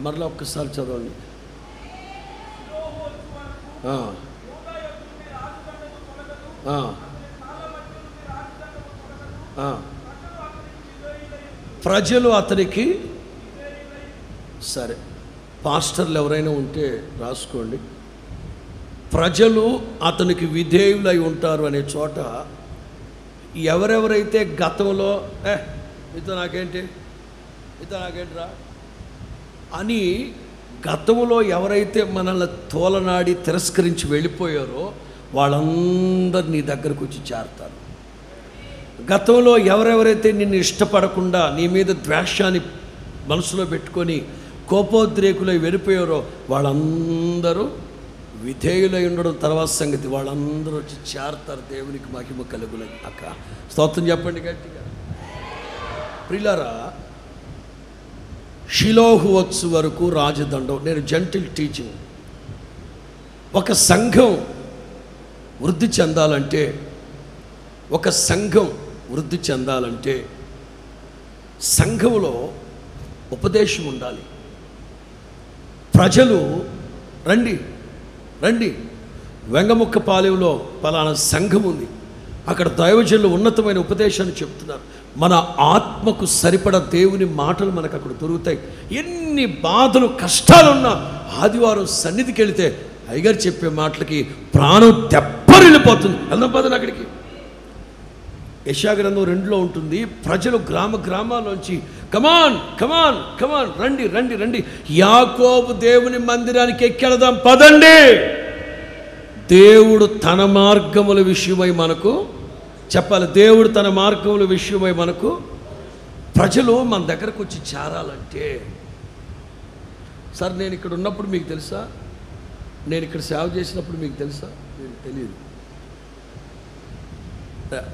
మరలా ఒక్కసారి చదవండి. ప్రజలు అతనికి, సరే పాస్టర్లు ఎవరైనా ఉంటే రాసుకోండి, ప్రజలు అతనికి విధేయులై ఉంటారు అనే చోట ఎవరెవరైతే గతంలో మీతో నాకేంటిరా అని గతంలో ఎవరైతే మనల్ని తోలనాడి తిరస్కరించి వెళ్ళిపోయారో వాళ్ళందరూ నీ దగ్గరకు వచ్చి చేరతారు. గతంలో ఎవరెవరైతే నిన్ను ఇష్టపడకుండా నీ మీద ద్వేషాన్ని మనసులో పెట్టుకొని కోపోద్రేకులై వెళ్ళిపోయారో వాళ్ళందరూ విధేయులై ఉండడం తర్వాత సంగతి. వాళ్ళందరూ వచ్చి చేరతారు. దేవునికి మహిమ కలుగులై అక్క. స్తోత్రం చెప్పండి గట్టిగా. ప్రియులారా, షిలోహు వచ్చు వరకు రాజదండం. నేను జెంటిల్ టీచింగ్. ఒక సంఘం వృద్ధి చెందాలంటే సంఘంలో ఉపదేశం ఉండాలి. ప్రజలు రండి వెంగముక్కపాలెంలో పలానా సంఘం ఉంది, అక్కడ దైవజనులు ఉన్నతమైన ఉపదేశాన్ని చెప్తున్నారు. మన ఆత్మకు సరిపడ దేవుని మాటలు మనకు అక్కడ దొరుకుతాయి. ఎన్ని బాధలు కష్టాలున్నా ఆదివారం సన్నిధికి వెళితే అయ్యగారు చెప్పే మాటలకి ప్రాణం తెప్పరిల్లిపోతుంది. వెళ్దాం పదండి అక్కడికి. యెషయా గ్రంథం 2లో ఉంటుంది, ప్రజలు గ్రామాల్లోంచి కమాన్ రండి యాకోబు దేవుని మందిరానికి ఎక్కెళదాం పదండి. దేవుడు తన మార్గముల విషయమై మనకు చెప్పాలి. దేవుడు తన మార్గముల విషయమై మనకు, ప్రజలు మన దగ్గరకు వచ్చి చేరాలంటే, సార్ నేను ఇక్కడ ఉన్నప్పుడు మీకు తెలుసా, నేను ఇక్కడ సేవ చేసినప్పుడు మీకు తెలుసా, మీకు తెలియదు.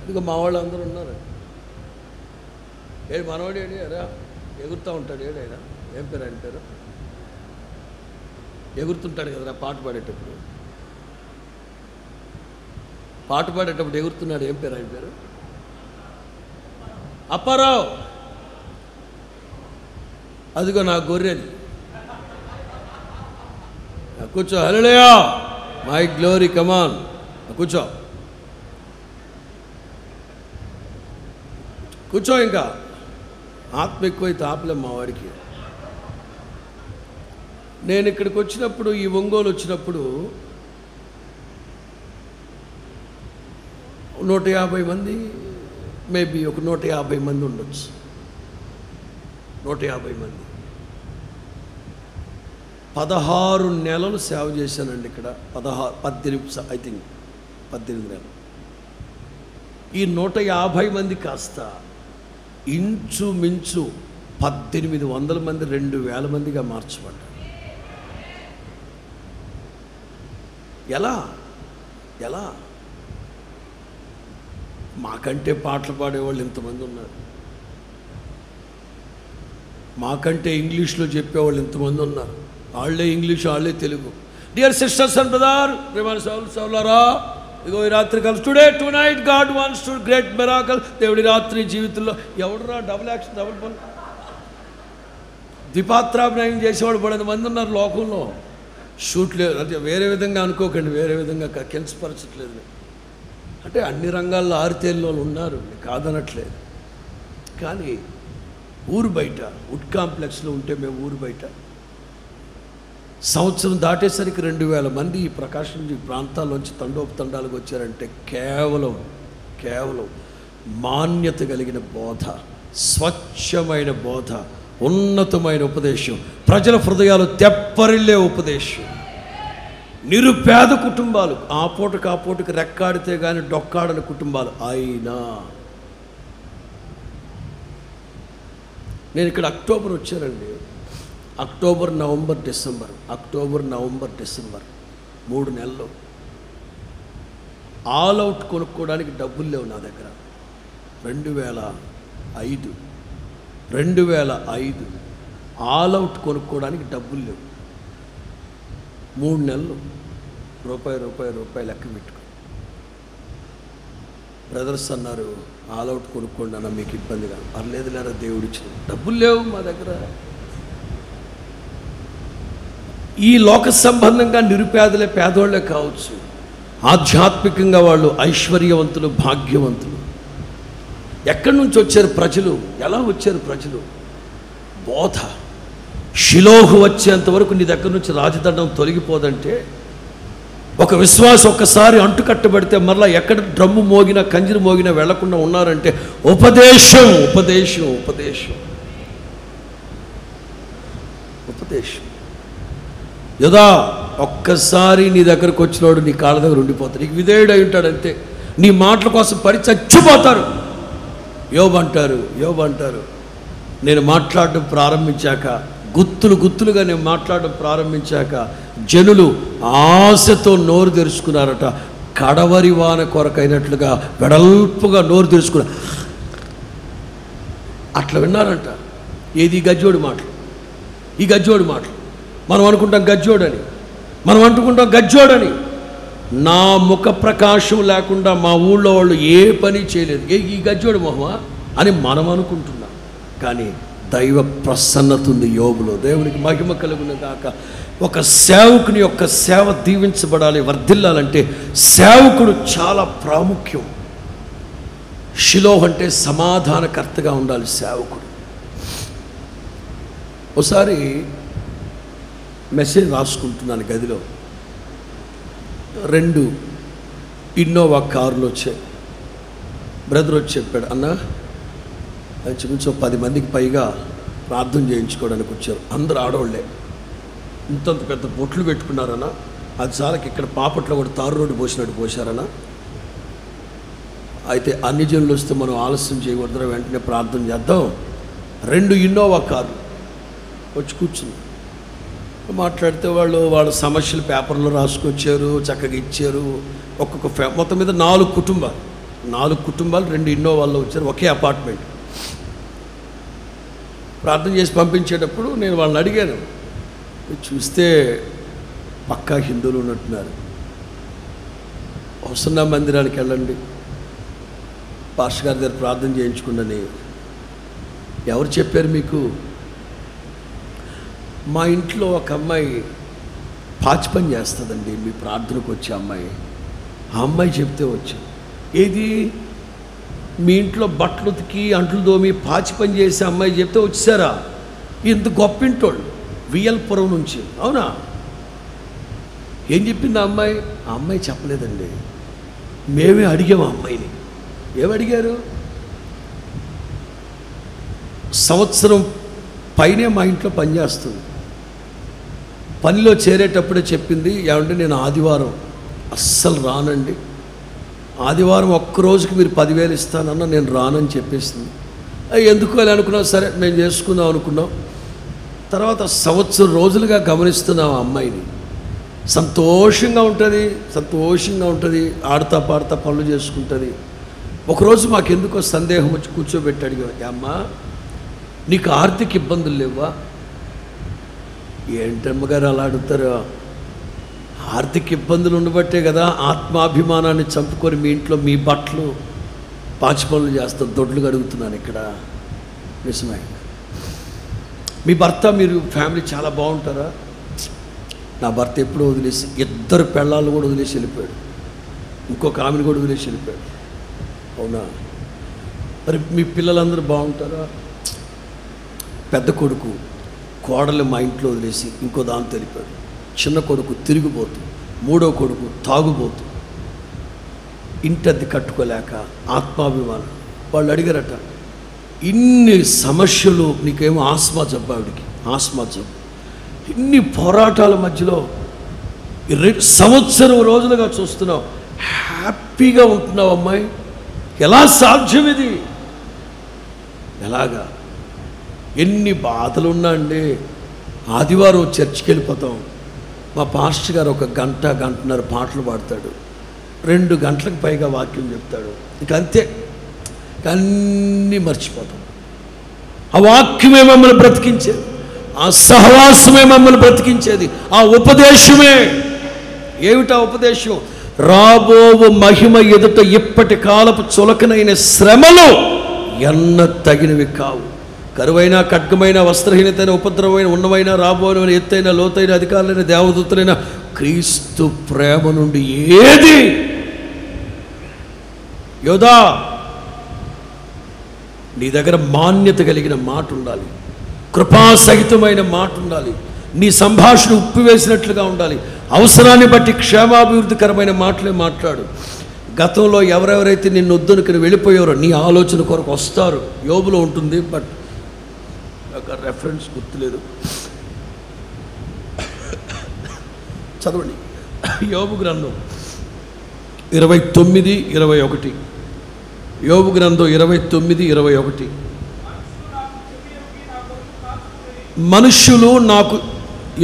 ఇక మా వాళ్ళు అందరూ ఉన్నారు. ఏడు మనవాడు ఏడు అరా ఎగురుతూ ఉంటాడు ఏడు ఆయన ఏం పేరు ఆయన పేరు ఎగురుతుంటాడు కదరా పాట పాడేటప్పుడు ఎగురుతున్నాడు ఏం పేరు ఆయన పేరు అప్పారావు అదిగో నా గొర్రెది కూర్చో హల్లెలూయా మై గ్లోరీ కమాన్ కూర్చో ఇంకా ఆత్మ ఎక్కువైతే ఆపలేం మా వాడికి. నేను ఇక్కడికి వచ్చినప్పుడు ఈ ఒంగోలు వచ్చినప్పుడు 150 మంది మేబీ ఒక 150 మంది ఉండొచ్చు 150 మంది 16 నెలలు సేవ చేశానండి ఇక్కడ 18 ఐ థింక్ 18 నెలలు. ఈ 150 మంది కాస్త ఇంచుమించు 1800 మంది 2000 మందిగా మార్చబడ్డారు. ఎలా మాకంటే పాటలు పాడేవాళ్ళు ఇంతమంది ఉన్నారు, మాకంటే ఇంగ్లీష్లో చెప్పేవాళ్ళు ఇంతమంది ఉన్నారు. వాళ్ళే ఇంగ్లీష్ వాళ్ళే Telugu. Dear sisters and brother సౌలారా, ఇగో ఈ రాత్రి కలిసి tonight God wants to great miracle. దేవుడి రాత్రి జీవితంలో ఎవడరా డబుల్ యాక్షన్ డబుల్ పని ద్విపాత్రాభినయం చేసేవాళ్ళు 10 మంది ఉన్నారు లోకంలో. షూట్ లేదు అంటే వేరే విధంగా అనుకోకండి, వేరే విధంగా కించపరచట్లేదు. అంటే అన్ని రంగాల్లో ఆరితేలిన వాళ్ళు ఉన్నారు, కాదనట్లేదు. కానీ ఊరు బయట వుడ్ కాంప్లెక్స్లో ఉంటే మేము ఊరు బయట సంవత్సరం దాటేసరికి 2000 మంది ఈ ప్రకాశం ప్రాంతాల్లోంచి తండోపతండాలకు వచ్చారంటే కేవలం మాన్యత కలిగిన బోధ, స్వచ్ఛమైన బోధ, ఉన్నతమైన ఉపదేశం, ప్రజల హృదయాలు తెప్పరిల్లే ఉపదేశం. నిరుపేద కుటుంబాలు ఆ పూటకు రెక్కాడితే కానీ డొక్కాడని కుటుంబాలు అయినా నేను ఇక్కడ అక్టోబర్ వచ్చానండి. అక్టోబర్ నవంబర్ డిసెంబర్ 3 నెలలు ఆల్ అవుట్ కొనుక్కోవడానికి డబ్బులు లేవు నా దగ్గర. 2005 ఆల్ అవుట్ కొనుక్కోవడానికి డబ్బులు లేవు. 3 నెలలు రూపాయి లెక్క పెట్టుకో. బ్రదర్స్ అన్నారు ఆల్ అవుట్ కొనుక్కోండి అన్న, మీకు ఇబ్బందిగా. పర్లేదు లేరా, దేవుడు ఇచ్చిన డబ్బులు లేవు మా దగ్గర. ఈ లోక సంబంధంగా నిరుపేదలే పేదోళ్లే కావచ్చు, ఆధ్యాత్మికంగా వాళ్ళు ఐశ్వర్యవంతులు, భాగ్యవంతులు. ఎక్కడి నుంచి వచ్చారు ప్రజలు? ఎలా వచ్చారు ప్రజలు? బోధ. షిలోహు వచ్చేంత వరకు నీ దగ్గర నుంచి రాజదండం తొలగిపోదంటే, ఒక విశ్వాసం ఒక్కసారి అంటుకట్టబడితే మరలా ఎక్కడ డ్రమ్ము మోగినా కంజిరి మోగినా వెళ్లకుండా ఉన్నారంటే ఉపదేశం. యదా ఒక్కసారి నీ దగ్గరకు వచ్చినోడు నీ కాళ్ళ దగ్గర ఉండిపోతాడు, నీకు విధేయుడు అయి ఉంటాడు అంతే. నీ మాటల కోసం పడి చచ్చిపోతారు. యోబు అంటారు నేను మాట్లాడడం ప్రారంభించాక, గుత్తులుగా నేను మాట్లాడడం ప్రారంభించాక జనులు ఆశతో నోరు తెరుచుకున్నారట. కడవరి వాన కొరకైనట్లుగా వెడల్పుగా నోరు తెరుచుకున్నారు. అట్లా విన్నారంట. ఏది ఈ గజ్జోడి మాటలు మనం అనుకుంటాం గజ్జోడని. నా ముఖ ప్రకాశం లేకుండా మా ఊళ్ళో వాళ్ళు ఏ పని చేయలేదు. ఈ గజ్జోడు మొహమా అని మనం అనుకుంటున్నాం. కానీ దైవ ప్రసన్నత ఉంది యోబులో. దేవునికి మహిమ కలుగును గాక. ఒక సేవకుని యొక్క సేవ దీవించబడాలి, వర్ధిల్లాలంటే సేవకుడు చాలా ప్రాముఖ్యం. షిలోహ్ అంటే సమాధానకర్తగా ఉండాలి సేవకుడు. ఒకసారి మెసేజ్ రాసుకుంటున్నాను గదిలో, 2 ఇన్నోవా కార్లు వచ్చాయి. బ్రదర్ వచ్చి చెప్పాడు, అన్న ఇంచుమించు 10 మందికి పైగా ప్రార్థన చేయించుకోవడానికి వచ్చారు. అందరూ ఆడవాళ్లే. ఇంతంత పెద్ద బొట్లు పెట్టుకున్నారన్నా. అది చాలకి ఇక్కడ పాపట్లో కూడా తారు రోడ్డు పోసినట్టు పోశారన్నా. అయితే అన్ని జనులు వస్తే మనం ఆలస్యం చేయకూడదు, వెంటనే ప్రార్థన చేద్దాం. 2 ఇన్నోవా కార్లు వచ్చి కూర్చుంది. మాట్లాడితే వాళ్ళ సమస్యలు పేపర్లో రాసుకొచ్చారు, చక్కగా ఇచ్చారు. మొత్తం మీద 4 కుటుంబాలు 2 ఇన్నోవాల్లో వచ్చారు. ఒకే అపార్ట్మెంట్. ప్రార్థన చేసి పంపించేటప్పుడు నేను వాళ్ళని అడిగాను, చూస్తే పక్కా హిందువులు ఉన్నట్టున్నారు. హోసన్నా మందిరానికి వెళ్ళండి, పాస్టర్ గారి దగ్గర ప్రార్థన చేయించుకుండని. ఎవరు చెప్పారు మీకు? మా ఇంట్లో ఒక అమ్మాయి పాచి పని చేస్తుందండి, మీ ప్రార్థనకు వచ్చే అమ్మాయి. ఆ అమ్మాయి చెప్తే వచ్చి, ఏది మీ ఇంట్లో బట్టలు ఉతికి అంట్లు దోమి పాచి పని చేసే అమ్మాయి చెప్తే వచ్చారా? ఇంత గొప్ప ఇంటోళ్ళు వియల్పురం నుంచి. అవునా? ఏం చెప్పింది ఆ అమ్మాయి? ఆ అమ్మాయి చెప్పలేదండి, మేమే అడిగాము ఆ అమ్మాయిని. ఏమడిగారు? సంవత్సరం పైనే మా ఇంట్లో పనిచేస్తుంది. పనిలో చేరేటప్పుడే చెప్పింది, ఏమంటే నేను ఆదివారం అస్సలు రానండి, ఆదివారం ఒక్కరోజుకి మీరు 10,000 ఇస్తానన్నా నేను రానని చెప్పేసింది. ఎందుకు అని అనుకున్నాం, సరే మేము చేసుకుందాం అనుకున్నాం. తర్వాత సంవత్సరం రోజులుగా గమనిస్తున్నాం ఆ అమ్మాయిని. సంతోషంగా ఉంటుంది, ఆడుతా పాడుతా పనులు చేసుకుంటుంది. ఒకరోజు మాకెందుకో సందేహం వచ్చి కూర్చోబెట్టి అడిగాం, అమ్మా నీకు ఆర్థిక ఇబ్బందులు లేవా? ఏంటమ్మగారు అలా అడుగుతారు? ఆర్థిక ఇబ్బందులు ఉండబట్టే కదా ఆత్మాభిమానాన్ని చంపుకొని మీ ఇంట్లో మీ బట్టలు పాచి పనులు చేస్తాను, దొడ్లు కడుగుతున్నాను ఇక్కడ. నిజమే. మీ భర్త మీరు ఫ్యామిలీ చాలా బాగుంటారా? నా భర్త ఎప్పుడో వదిలేసి 2 పెళ్ళాలు కూడా వదిలేసి వెళ్ళిపోయాడు, ఇంకొక ఆమెను కూడా వదిలేసి వెళ్ళిపోయాడు. అవునా? మరి మీ పిల్లలందరూ బాగుంటారా? పెద్ద కొడుకు కోడలు మా ఇంట్లో వదిలేసి ఇంకో దాంతో వెళ్ళిపోయాడు, చిన్న కొడుకు తిరిగిపోతూ, 3వ కొడుకు తాగుబోతూ, ఇంటద్ది కట్టుకోలేక ఆత్మాభిమానం. వాళ్ళు అడిగారట, ఇన్ని సమస్యలు, నీకేమో ఆస్మా జబ్బు, ఆవిడికి ఆస్మా జబ్బు, ఇన్ని పోరాటాల మధ్యలో 2 సంవత్సరం రోజులుగా చూస్తున్నావు, హ్యాపీగా ఉంటున్నావు అమ్మాయి, ఎలా సాధ్యం ఇది? ఎలాగా? ఎన్ని బాధలున్నా అండి. ఆదివారం చర్చికి వెళ్ళిపోతాం, మా పాస్టర్ గారు 1 గంట గంటన్నర పాటలు పాడతాడు, 2 గంటలకు పైగా వాక్యం చెప్తాడు. ఇక అంతే, అన్నీ మర్చిపోతాం. ఆ వాక్యమే మమ్మల్ని బ్రతికించేది, ఆ సహవాసమే మమ్మల్ని బ్రతికించేది, ఆ ఉపదేశమే. ఏమిటా ఉపదేశం? రాబో మహిమ ఎదుట ఇప్పటి కాలపు చులకనైన శ్రమలు ఎన్న తగినవి కావు. కరువైన, ఖడ్గమైన, వస్త్రహీనతైన, ఉపద్రవమైన, ఉన్నమైన, రాబోయిన, ఎత్తైన, లోతైన, అధికారులైన, దేవదూతులైన క్రీస్తు ప్రేమ నుండి ఏది? యోధా, నీ దగ్గర మాన్యత కలిగిన మాట ఉండాలి, కృపాసహితమైన మాట ఉండాలి, నీ సంభాషణ ఉప్పివేసినట్లుగా ఉండాలి, అవసరాన్ని బట్టి క్షేమాభివృద్ధికరమైన మాటలే మాట్లాడు. గతంలో ఎవరెవరైతే నిన్ను వద్దనుకుని వెళ్ళిపోయారో నీ ఆలోచన కొరకు వస్తారు. యోబులో ఉంటుంది, బట్ ఒక రెఫరెన్స్ గుర్తులేదు, చదవండి. యోబు గ్రంథం 29:21. యోబు గ్రంథం 29:21. మనుష్యులు నాకు,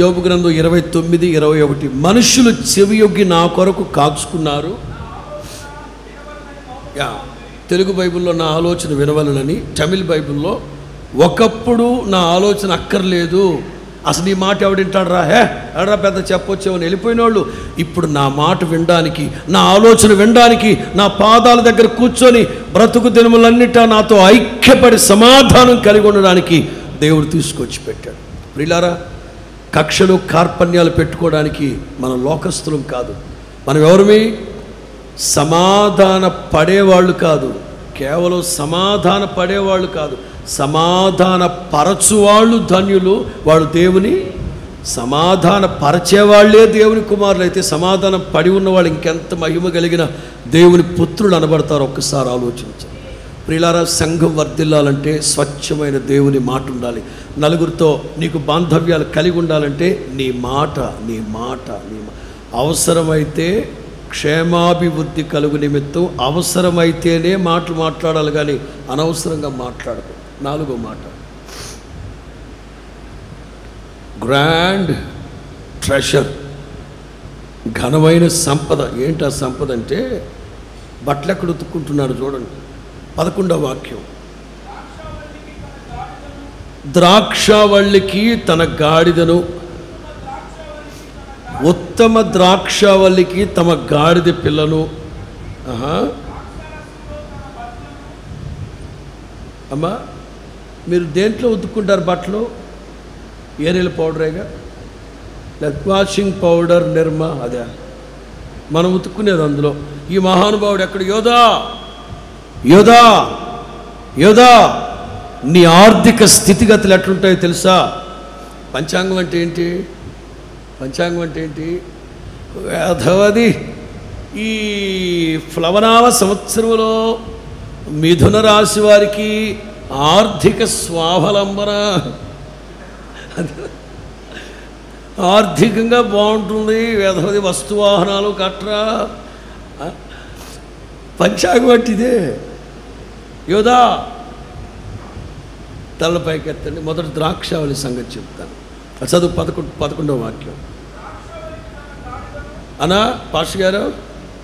యోబు గ్రంథం 29:21, మనుష్యులు చెవియొగ్గి నా కొరకు కాచుకున్నారు. తెలుగు బైబిల్లో నా ఆలోచన వినవలనని, తమిళ్ బైబిల్లో ఒకప్పుడు నా ఆలోచన అక్కర్లేదు, అసలు ఈ మాట ఎవడింటాడు రా, ఎడరా పెద్ద చెప్పొచ్చేవని వెళ్ళిపోయిన వాళ్ళు ఇప్పుడు నా మాట వినడానికి, నా ఆలోచన వినడానికి, నా పాదాల దగ్గర కూర్చొని బ్రతుకు దినములన్నిటా నాతో ఐక్యపడి సమాధానం కలిగి ఉండడానికి దేవుడు తీసుకొచ్చి పెట్టాడు. ప్రియులారా, కక్షలు కార్పణ్యాలు పెట్టుకోవడానికి మనం లోకస్తులం కాదు. మనం ఎవరిమి? సమాధాన పడేవాళ్ళు కాదు, కేవలం సమాధాన పడేవాళ్ళు కాదు, సమాధాన పరచువాళ్ళు ధన్యులు. వాళ్ళు దేవుని సమాధాన పరిచేవాళ్లే దేవుని కుమారులు అయితే సమాధానం పడి ఉన్నవాళ్ళు ఇంకెంత మహిమ కలిగిన దేవుని పుత్రులు అనబడతారు. ఒక్కసారి ఆలోచించండి ప్రియులారా. సంఘం వర్ధిల్లాలంటే స్వచ్ఛమైన దేవుని మాట ఉండాలి. నలుగురితో నీకు బాంధవ్యాలు కలిగి ఉండాలంటే నీ మాట అవసరమైతే క్షేమాభివృద్ధి కలుగు నిమిత్తం అవసరమైతేనే మాటలు మాట్లాడాలి, కానీ అనవసరంగా మాట్లాడకు. 4వ మాట, గ్రాండ్ ట్రెషర్, ఘనమైన సంపద. ఏంటి ఆ సంపద అంటే బట్టలు ఎక్కడ ఉతుక్కుంటున్నాడు చూడండి. 11వ వాక్యం, ద్రాక్షావల్లికి తన గాడిదను, ఉత్తమ ద్రాక్షావల్లికి తమ గాడిద పిల్లను. అమ్మా, మీరు దేంట్లో ఉతుక్కుంటారు బట్టలు? ఏరియల్ పౌడరేగా, లేదా వాషింగ్ పౌడర్, నిర్మా, అదే మనం ఉతుక్కునేది అందులో. ఈ మహానుభావుడు ఎక్కడ? యోధా, యోధా, యోధా, నీ ఆర్థిక స్థితిగతులు ఎట్లుంటాయో తెలుసా? పంచాంగం అంటే ఏంటి? పంచాంగం అంటే ఏంటి? వేధవది. ఈ ప్లవనామ సంవత్సరంలో మిథున రాశి వారికి ఆర్థిక స్వావలంబన, ఆర్థికంగా బాగుంటుంది. వేధవది వస్తువాహనాలు కట్రా. పంచాంగం అంటే ఇదే. యోధా, తలపైకి ఎత్తండి. మొదటి ద్రాక్షావళి సంగతి చెప్తాను. చదువు 11వ వాక్యం. అనా పాస్టర్ గారు,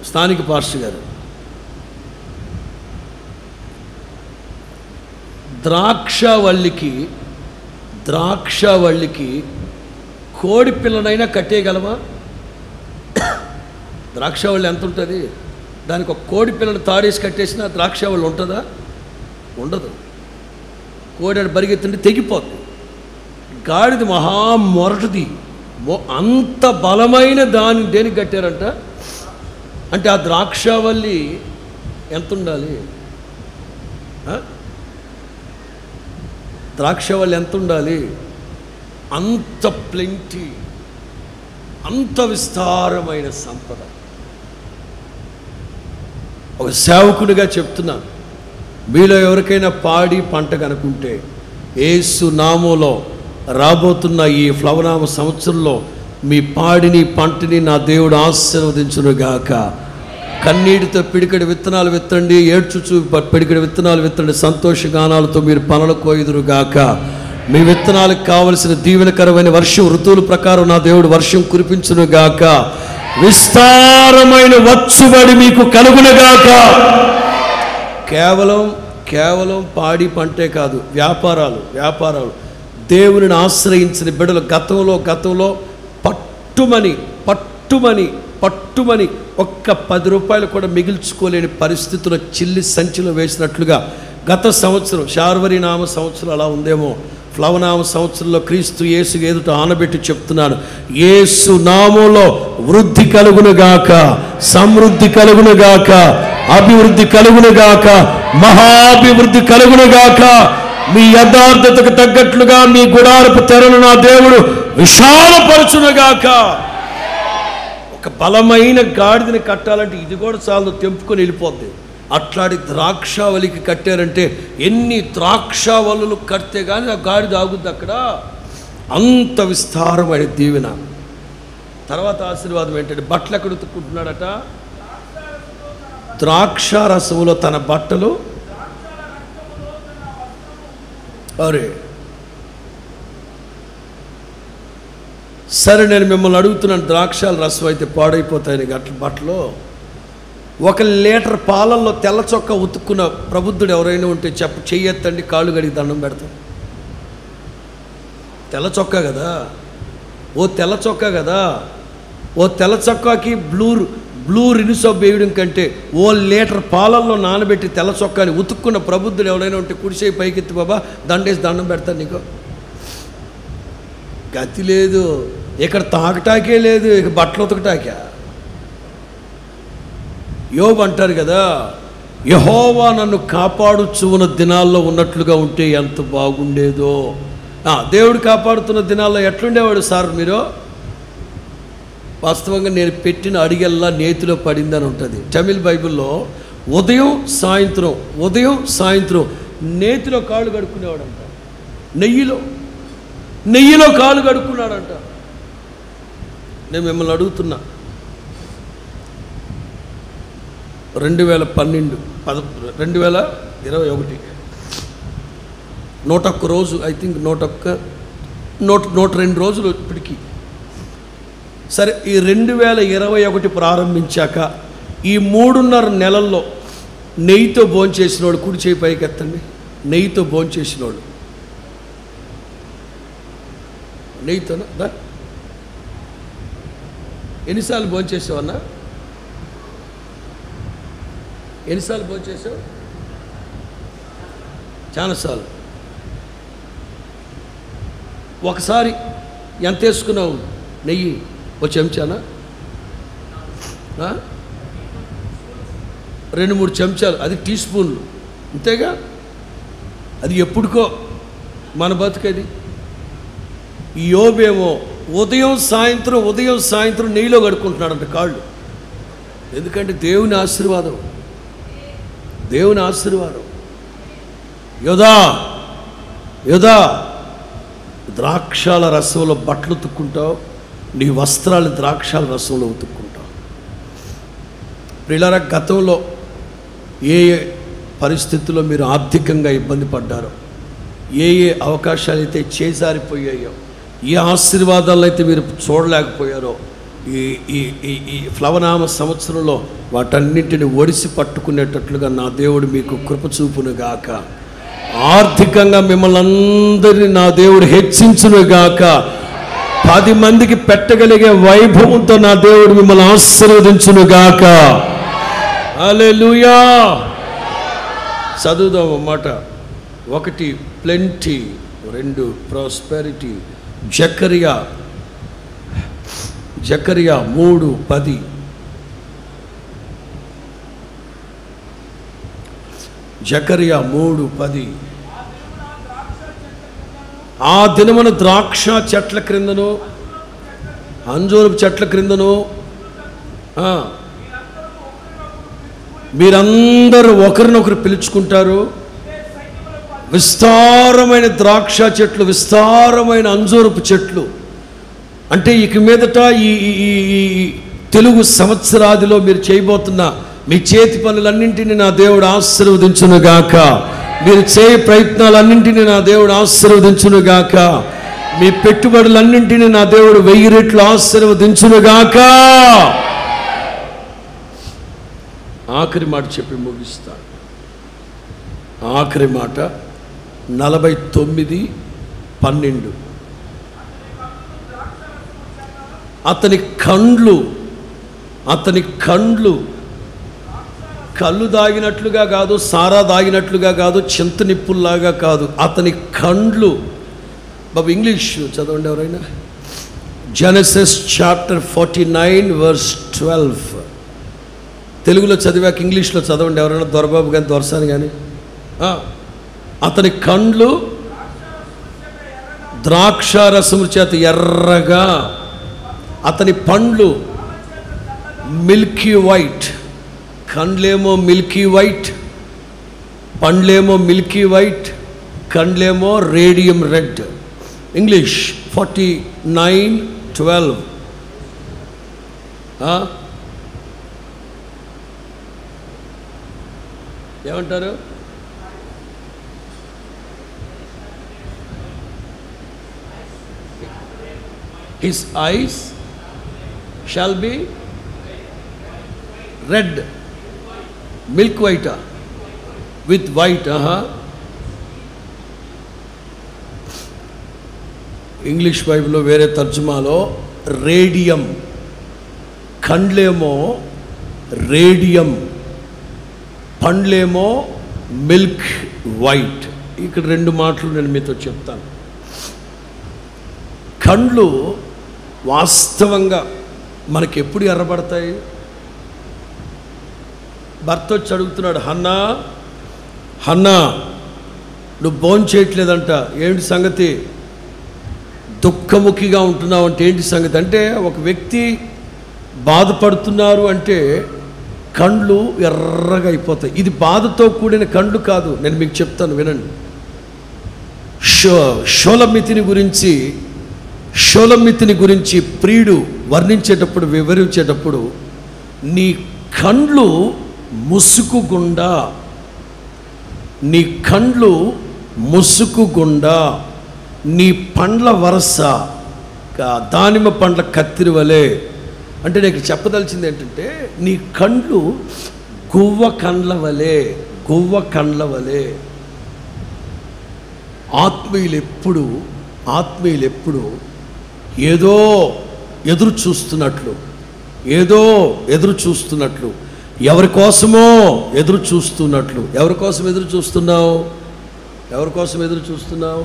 స్థానిక పాస్టర్ గారు, ద్రాక్షావల్లికి కోడి పిల్లనైనా కట్టేయగలమా? ద్రాక్షావల్లి ఎంత ఉంటుంది? దానికి ఒక కోడి పిల్లని తాడేసి కట్టేసినా ద్రాక్షావల్లి ఉంటుందా? ఉండదు. కోడి పరిగెత్తుంటే తెగిపోద్ది. గాడిద మొరటుది. అంత బలమైన దాన్ని దేనికి కట్టారంట అంటే ఆ ద్రాక్షావల్లి ఎంత ఉండాలి? ద్రాక్షావల్లి ఎంత ఉండాలి? అంత ప్లెంటీ, అంత విస్తారమైన సంపద. ఒక సేవకుడిగా చెప్తున్నాను, మీలో ఎవరికైనా పాడి పంట కనుకుంటే యేసు నామంలో రాబోతున్న ఈ ప్లవనామ సంవత్సరంలో మీ పాడిని పంటని నా దేవుడు ఆశీర్వదించునుగాక. కన్నీటితో పిడికడి విత్తనాలు విత్తండి, ఏడ్చుచు పిడికడి విత్తనాలు విత్తండి. సంతోషగానాలతో మీరు పనులు కోయుదురుగాక. మీ విత్తనాలకు కావలసిన దీవెనకరమైన వర్షం ఋతువుల ప్రకారం నా దేవుడు వర్షం కురిపించునుగాక. విస్తారమైన వచ్చుబడి మీకు కలుగునుగాక. కేవలం పాడి పంటే కాదు, వ్యాపారాలు దేవుని ఆశ్రయించిన బిడ్డలు గతంలో పట్టుమని ఒక్క 10 రూపాయలు కూడా మిగిల్చుకోలేని పరిస్థితుల్లో చిల్లి సంచిలో వేసినట్లుగా గత సంవత్సరం శార్వరి నామ సంవత్సరం అలా ఉందేమో. ప్లవనామ సంవత్సరంలో క్రీస్తు యేసు ఎదుట ఆనబెట్టి చెప్తున్నాను, యేసు నామంలో వృద్ధి కలుగునుగాక, సమృద్ధి కలుగునుగాక, అభివృద్ధి కలుగునుగాక, మహాభివృద్ధి కలుగునుగాక. మీ యథార్థతకు తగ్గట్లుగా మీ గుడారపు తెరను నా దేవుడు విశాలపరచునుగాక. ఒక బలమైన గాడిదని కట్టాలంటే ఇది కూడా చాలు, తెంపుకొని వెళ్ళిపోద్ది. అట్లాంటి ద్రాక్షావళికి కట్టారంటే ఎన్ని ద్రాక్షావళులు కడితే కానీ ఆ గాడిద ఆగుద్ది అక్కడ. అంత విస్తారమైన దీవెన. తర్వాత ఆశీర్వాదం ఏంటంటే బట్టలు ఎక్కడ ఉతుక్కుంటున్నాడట? ద్రాక్షారసములో తన బట్టలు. అరే సరే, నేను మిమ్మల్ని అడుగుతున్నాను, ద్రాక్షాల రసం అయితే పాడైపోతాయని అట్ల బట్టలు 1 లీటర్ పాలల్లో తెల్ల చొక్కా ఉతుక్కున్న ప్రబుద్ధుడు ఎవరైనా ఉంటే చెయ్యెత్తండి, కాళ్ళు గడిగి దండం పెడతాం. తెల్ల చొక్కా కదా, ఓ తెల్ల చొక్కాకి బ్లూ రినిసోప్ వేయడం కంటే 1 లీటర్ పాలల్లో నానబెట్టి తెల్ల చొక్కాని ఉతుక్కున్న ప్రబుద్ధుడు ఎవరైనా ఉంటే కుడిచేయి పైకెత్తి బాబా దండేసి దండం పెడతాను. నీకు గతి లేదు, ఇక్కడ తాకటాకే లేదు, ఇక బట్టలు ఉతకటాకే. యోబు అంటారు కదా, యెహోవా నన్ను కాపాడుచు ఉన్న దినాల్లో ఉన్నట్లుగా ఉంటే ఎంత బాగుండేదో. దేవుడు కాపాడుతున్న దినాల్లో ఎట్లుండేవాడు సార్ మీరు? వాస్తవంగా నేను పెట్టిన అడిగల్లా నేతిలో పడిందని ఉంటుంది. తమిళ్ బైబిల్లో ఉదయం సాయంత్రం నేతిలో కాళ్ళు కడుక్కునేవాడంట, నెయ్యిలో కాళ్ళు కడుక్కున్నాడంట. నేను మిమ్మల్ని అడుగుతున్నా, 2021 101 రోజు, ఐ థింక్ 102 రోజులు ఇప్పటికీ. సరే, ఈ 2021 ప్రారంభించాక ఈ 3.5 నెలల్లో నెయ్యితో భోంచేసినోడు కుడి చేయి పైకి ఎత్తండి. నెయ్యితో భోంచేసినోడు నెయ్యితోనా దా. ఎన్నిసార్లు భోంచేసావు అన్న? ఎన్నిసార్లు భోంచేసావు? చాలాసార్లు. ఒకసారి ఎంత వేసుకున్నావు నెయ్యి? ఒక చెంచానా? 2-3 చెంచాలు, అది టీ స్పూన్లు, అంతేగా. అది ఎప్పుడుకో మన బతుకది. ఈ యోబేమో ఉదయం సాయంత్రం నెయ్యిలో కడుక్కుంటున్నాడంట కాళ్ళు. ఎందుకంటే దేవుని ఆశీర్వాదం. యోధా ద్రాక్షాల రసంలో బట్టలు ఉతుక్కుంటావు, నీ వస్త్రాలు ద్రాక్షాల రసంలో ఉతుక్కుంటావు. ప్రియులారా, గతంలో ఏ పరిస్థితుల్లో మీరు ఆర్థికంగా ఇబ్బంది పడ్డారో, ఏ అవకాశాలు అయితే చేజారిపోయాయో, ఏ ఆశీర్వాదాలు అయితే మీరు చూడలేకపోయారో, ఈ ఫ్లవనామ సంవత్సరంలో వాటన్నింటిని ఒడిసి పట్టుకునేటట్లుగా నా దేవుడు మీకు కృప చూపునుగాక. ఆర్థికంగా మిమ్మల్ని అందరినీ నా దేవుడు హెచ్చించునుగాక. 10 మందికి పెట్టగలిగే వైభవంతో నా దేవుడు మిమ్మల్ని ఆశీర్వదించునుగాక. హల్లెలూయా. చదువుదాం అన్నమాట. 1 ప్లెంటీ, 2 ప్రాస్పెరిటీ. జకరియా 3:10. జకరియా 3:10. ఆ దినమున ద్రాక్ష చెట్ల క్రిందను అంజూరపు చెట్ల క్రిందను మీరందరూ ఒకరినొకరు పిలుచుకుంటారు. విస్తారమైన ద్రాక్ష చెట్లు, విస్తారమైన అంజూరపు చెట్లు. అంటే ఇక మీదట ఈ తెలుగు సంవత్సరాదిలో మీరు చేయబోతున్న మీ చేతి పనులన్నింటినీ నా దేవుడు ఆశీర్వదించునుగాక. మీరు చేయ ప్రయత్నాలన్నింటినీ నా దేవుడు ఆశీర్వదించునుగాక. మీ పెట్టుబడులన్నింటినీ నా దేవుడు 1000 రెట్లు ఆశీర్వదించునుగాక. ఆఖరి మాట చెప్పి ముగిస్తాను. ఆఖరి మాట 49:12. అతని కండ్లు కళ్ళు దాగినట్లుగా కాదు, సారా దాగినట్లుగా కాదు, చింత నిప్పుల్లాగా కాదు. అతని కండ్లు. బాబు ఇంగ్లీష్ చదవండి ఎవరైనా. Genesis chapter 49:12. తెలుగులో చదివాక ఇంగ్లీష్లో చదవండి ఎవరైనా. దొరబాబు కానీ దొరసాని కానీ. అతని కండ్లు ద్రాక్షారసము చేత ఎర్రగా, అతని పండ్లు మిల్కీ వైట్. కండ్లేమో మిల్కీ వైట్, పండ్లేమో మిల్కీ వైట్, కండ్లేమో రేడియం రెడ్. ఇంగ్లీష్ 49:12. ఏమంటారు? His eyes shall be red, milk white, with white. English బైబిల్లో వేరే తర్జుమాలో రేడియం. కండ్లేమో రేడియం, పండ్లేమో మిల్క్ వైట్. ఇక్కడ 2 మాటలు నేను మీతో చెప్తాను. కండ్లు వాస్తవంగా మనకి ఎప్పుడు ఎర్రబడతాయి? భర్త వచ్చి అడుగుతున్నాడు, హన్నా నువ్వు భోజనం చేయట్లేదంట, ఏంటి సంగతి? దుఃఖముఖిగా ఉంటున్నావు అంటే ఏంటి సంగతి? అంటే ఒక వ్యక్తి బాధపడుతున్నారు అంటే కండ్లు ఎర్రగా అయిపోతాయి. ఇది బాధతో కూడిన కండ్లు కాదు. నేను మీకు చెప్తాను వినండి. షోలమితిని గురించి ప్రియుడు వర్ణించేటప్పుడు, వివరించేటప్పుడు, నీ కండ్లు ముసుకుగుండా, నీ పండ్ల వరస దానిమ్మ పండ్ల కత్తిరి వలె. అంటే నేను చెప్పదలిచింది ఏంటంటే, నీ కండ్లు గువ్వ కండ్ల వలె. ఆత్మీయులు ఎప్పుడు ఏదో ఎదురు చూస్తున్నట్లు, ఏదో ఎదురు చూస్తున్నట్లు, ఎవరి కోసమో ఎదురు చూస్తున్నట్లు. ఎవరి కోసం ఎదురు చూస్తున్నావు? ఎవరి కోసం ఎదురు చూస్తున్నావు?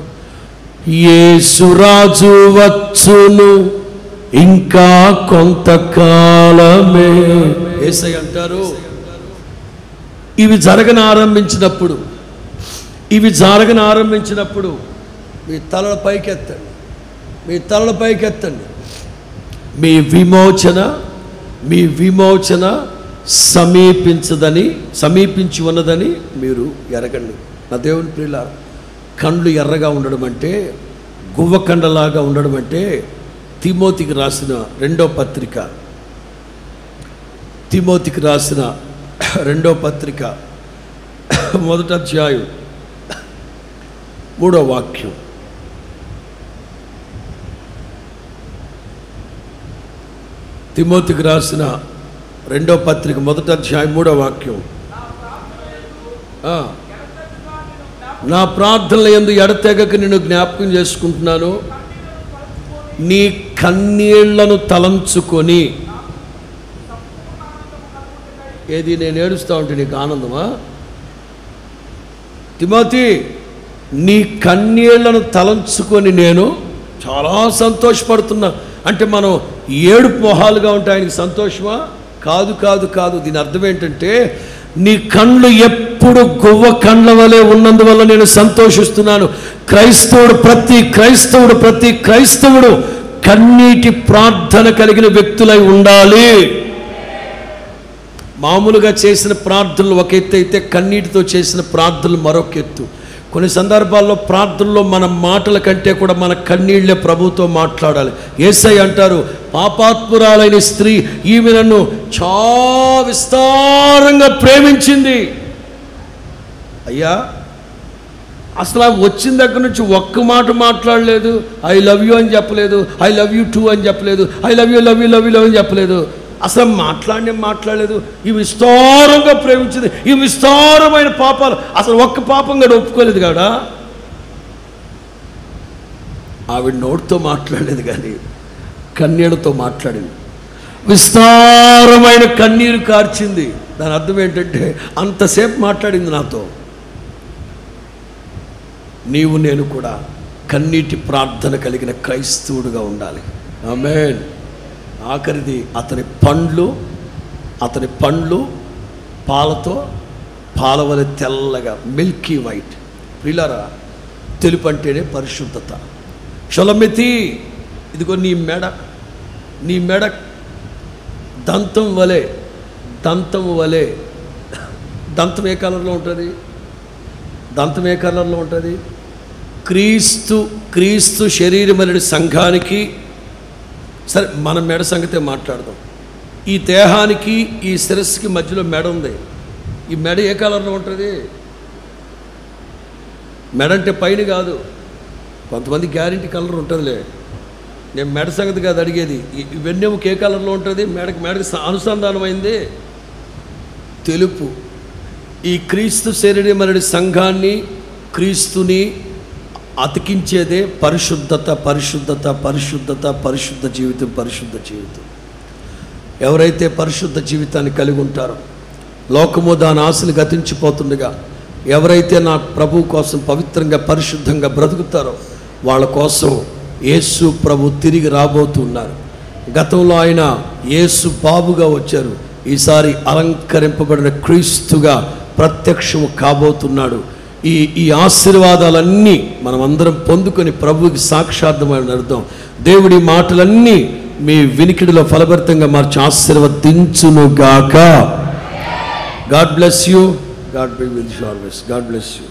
యేసురాజు వచ్చును ఇంకా కొంతకాలమే. యేసయ్య అంటారు, ఇవి జరగనారంభించినప్పుడు మీ తలల పైకెత్తండి, మీ తలల పైకెత్తండి. మీ విమోచన సమీపించి ఉన్నదని మీరు ఎరగండి. నా దేవుని ప్రియులారా, కండ్లు ఎర్రగా ఉండడం అంటే, గువ్వకండలాగా ఉండడం అంటే తిమోతికి రాసిన రెండో పత్రిక 1వ అధ్యాయం 3వ వాక్యం. తిమోతికి రాసిన రెండో పత్రిక 1వ అధ్యాయం 3వ వాక్యం. నా ప్రార్థనల యందు ఎడతెగక నిన్ను జ్ఞాపకం చేసుకుంటున్నాను, నీ కన్నీళ్లను తలంచుకొని. ఏది నేను ఏడుస్తూ ఉంటే నీకు ఆనందమా? తిమోతి, నీ కన్నీళ్లను తలంచుకొని నేను చాలా సంతోషపడుతున్నా. అంటే మనం ఏడుపు మొహాలుగా ఉంటే ఆయనకి సంతోషమా? కాదు కాదు కాదు. దీని అర్థం ఏంటంటే, నీ కళ్ళు ఎప్పుడు గువ్వ కండ్ల వలె ఉన్నందువల్ల నేను సంతోషిస్తున్నాను. ప్రతి క్రైస్తవుడు కన్నీటి ప్రార్థన కలిగిన వ్యక్తులై ఉండాలి. మామూలుగా చేసిన ప్రార్థనలు ఒక ఎత్తు అయితే, కన్నీటితో చేసిన ప్రార్థనలు మరొక ఎత్తు. కొన్ని సందర్భాల్లో ప్రార్థనలో మన మాటల కంటే కూడా మన కన్నీళ్లే ప్రభుతో మాట్లాడాలి. యేసయ్య అంటారు, పాపాత్మురాలైన స్త్రీ ఈమె నన్ను చాలా విస్తారంగా ప్రేమించింది. అయ్యా, అసలు వచ్చిన దగ్గర నుంచి ఒక్క మాట మాట్లాడలేదు. ఐ లవ్ యూ అని చెప్పలేదు, ఐ లవ్ యూ టూ అని చెప్పలేదు, ఐ లవ్ యూ అని చెప్పలేదు. అసలు మాట్లాడలేదు. ఈ విస్తారంగా ప్రేమించింది, ఈ విస్తారమైన పాపాలు, అసలు ఒక్క పాపం కూడా ఒప్పుకోలేదు కాడా. ఆవిడ నోటితో మాట్లాడలేదు కానీ కన్నీళ్లతో మాట్లాడింది. విస్తారమైన కన్నీరు కార్చింది. దాని అర్థం ఏంటంటే, అంతసేపు మాట్లాడింది నాతో. నీవు నేను కూడా కన్నీటి ప్రార్థన కలిగిన క్రైస్తవుడుగా ఉండాలి. ఆమేన్. ఆఖరిది, అతని పండ్లు పాలవలె తెల్లగా, మిల్కీ వైట్. ప్రియులారా, తెలుపు అంటేనే పరిశుద్ధత. షొలమితి, ఇదిగో నీ మెడ దంతం వలె. దంతం ఏ కలర్లో ఉంటుంది? క్రీస్తు శరీరమనే సంఘానికి, సరే మన మెడ సంగతే మాట్లాడదాం. ఈ దేహానికి, ఈ శిరస్సుకి మధ్యలో మెడ ఉంది. ఈ మెడ ఏ కలర్లో ఉంటుంది? మెడ అంటే పైన కాదు, కొంతమంది గ్యారెంటీ కలర్ ఉంటుందిలే. నేను మెడ సంగతి కాదు అడిగేది. ఈ వెన్నెముక ఏ కలర్లో ఉంటుంది? మెడకి అనుసంధానమైంది తెలుపు. ఈ క్రీస్తు శరీరమనే సంఘాన్ని, క్రీస్తుని అతికించేదే పరిశుద్ధత. పరిశుద్ధ జీవితం. ఎవరైతే పరిశుద్ధ జీవితాన్ని కలిగి ఉంటారో, లోకము దాని ఆశలు గతించిపోతుండగా ఎవరైతే నా ప్రభు కోసం పవిత్రంగా పరిశుద్ధంగా బ్రతుకుతారో వాళ్ళ కోసం యేసు ప్రభు తిరిగి రాబోతున్నారు. గతంలో ఆయన యేసు బాబుగా వచ్చారు, ఈసారి అలంకరింపబడిన క్రీస్తుగా ప్రత్యక్షము కాబోతున్నాడు. ఈ ఆశీర్వాదాలన్నీ మనం అందరం పొందుకొని ప్రభువుకి సాక్షార్థమైన అర్థం. దేవుడి మాటలన్నీ మీ వినికిడిలో ఫలభరితంగా మార్చి ఆశీర్వదించునుగాక. God bless you. God be with you always. God bless you.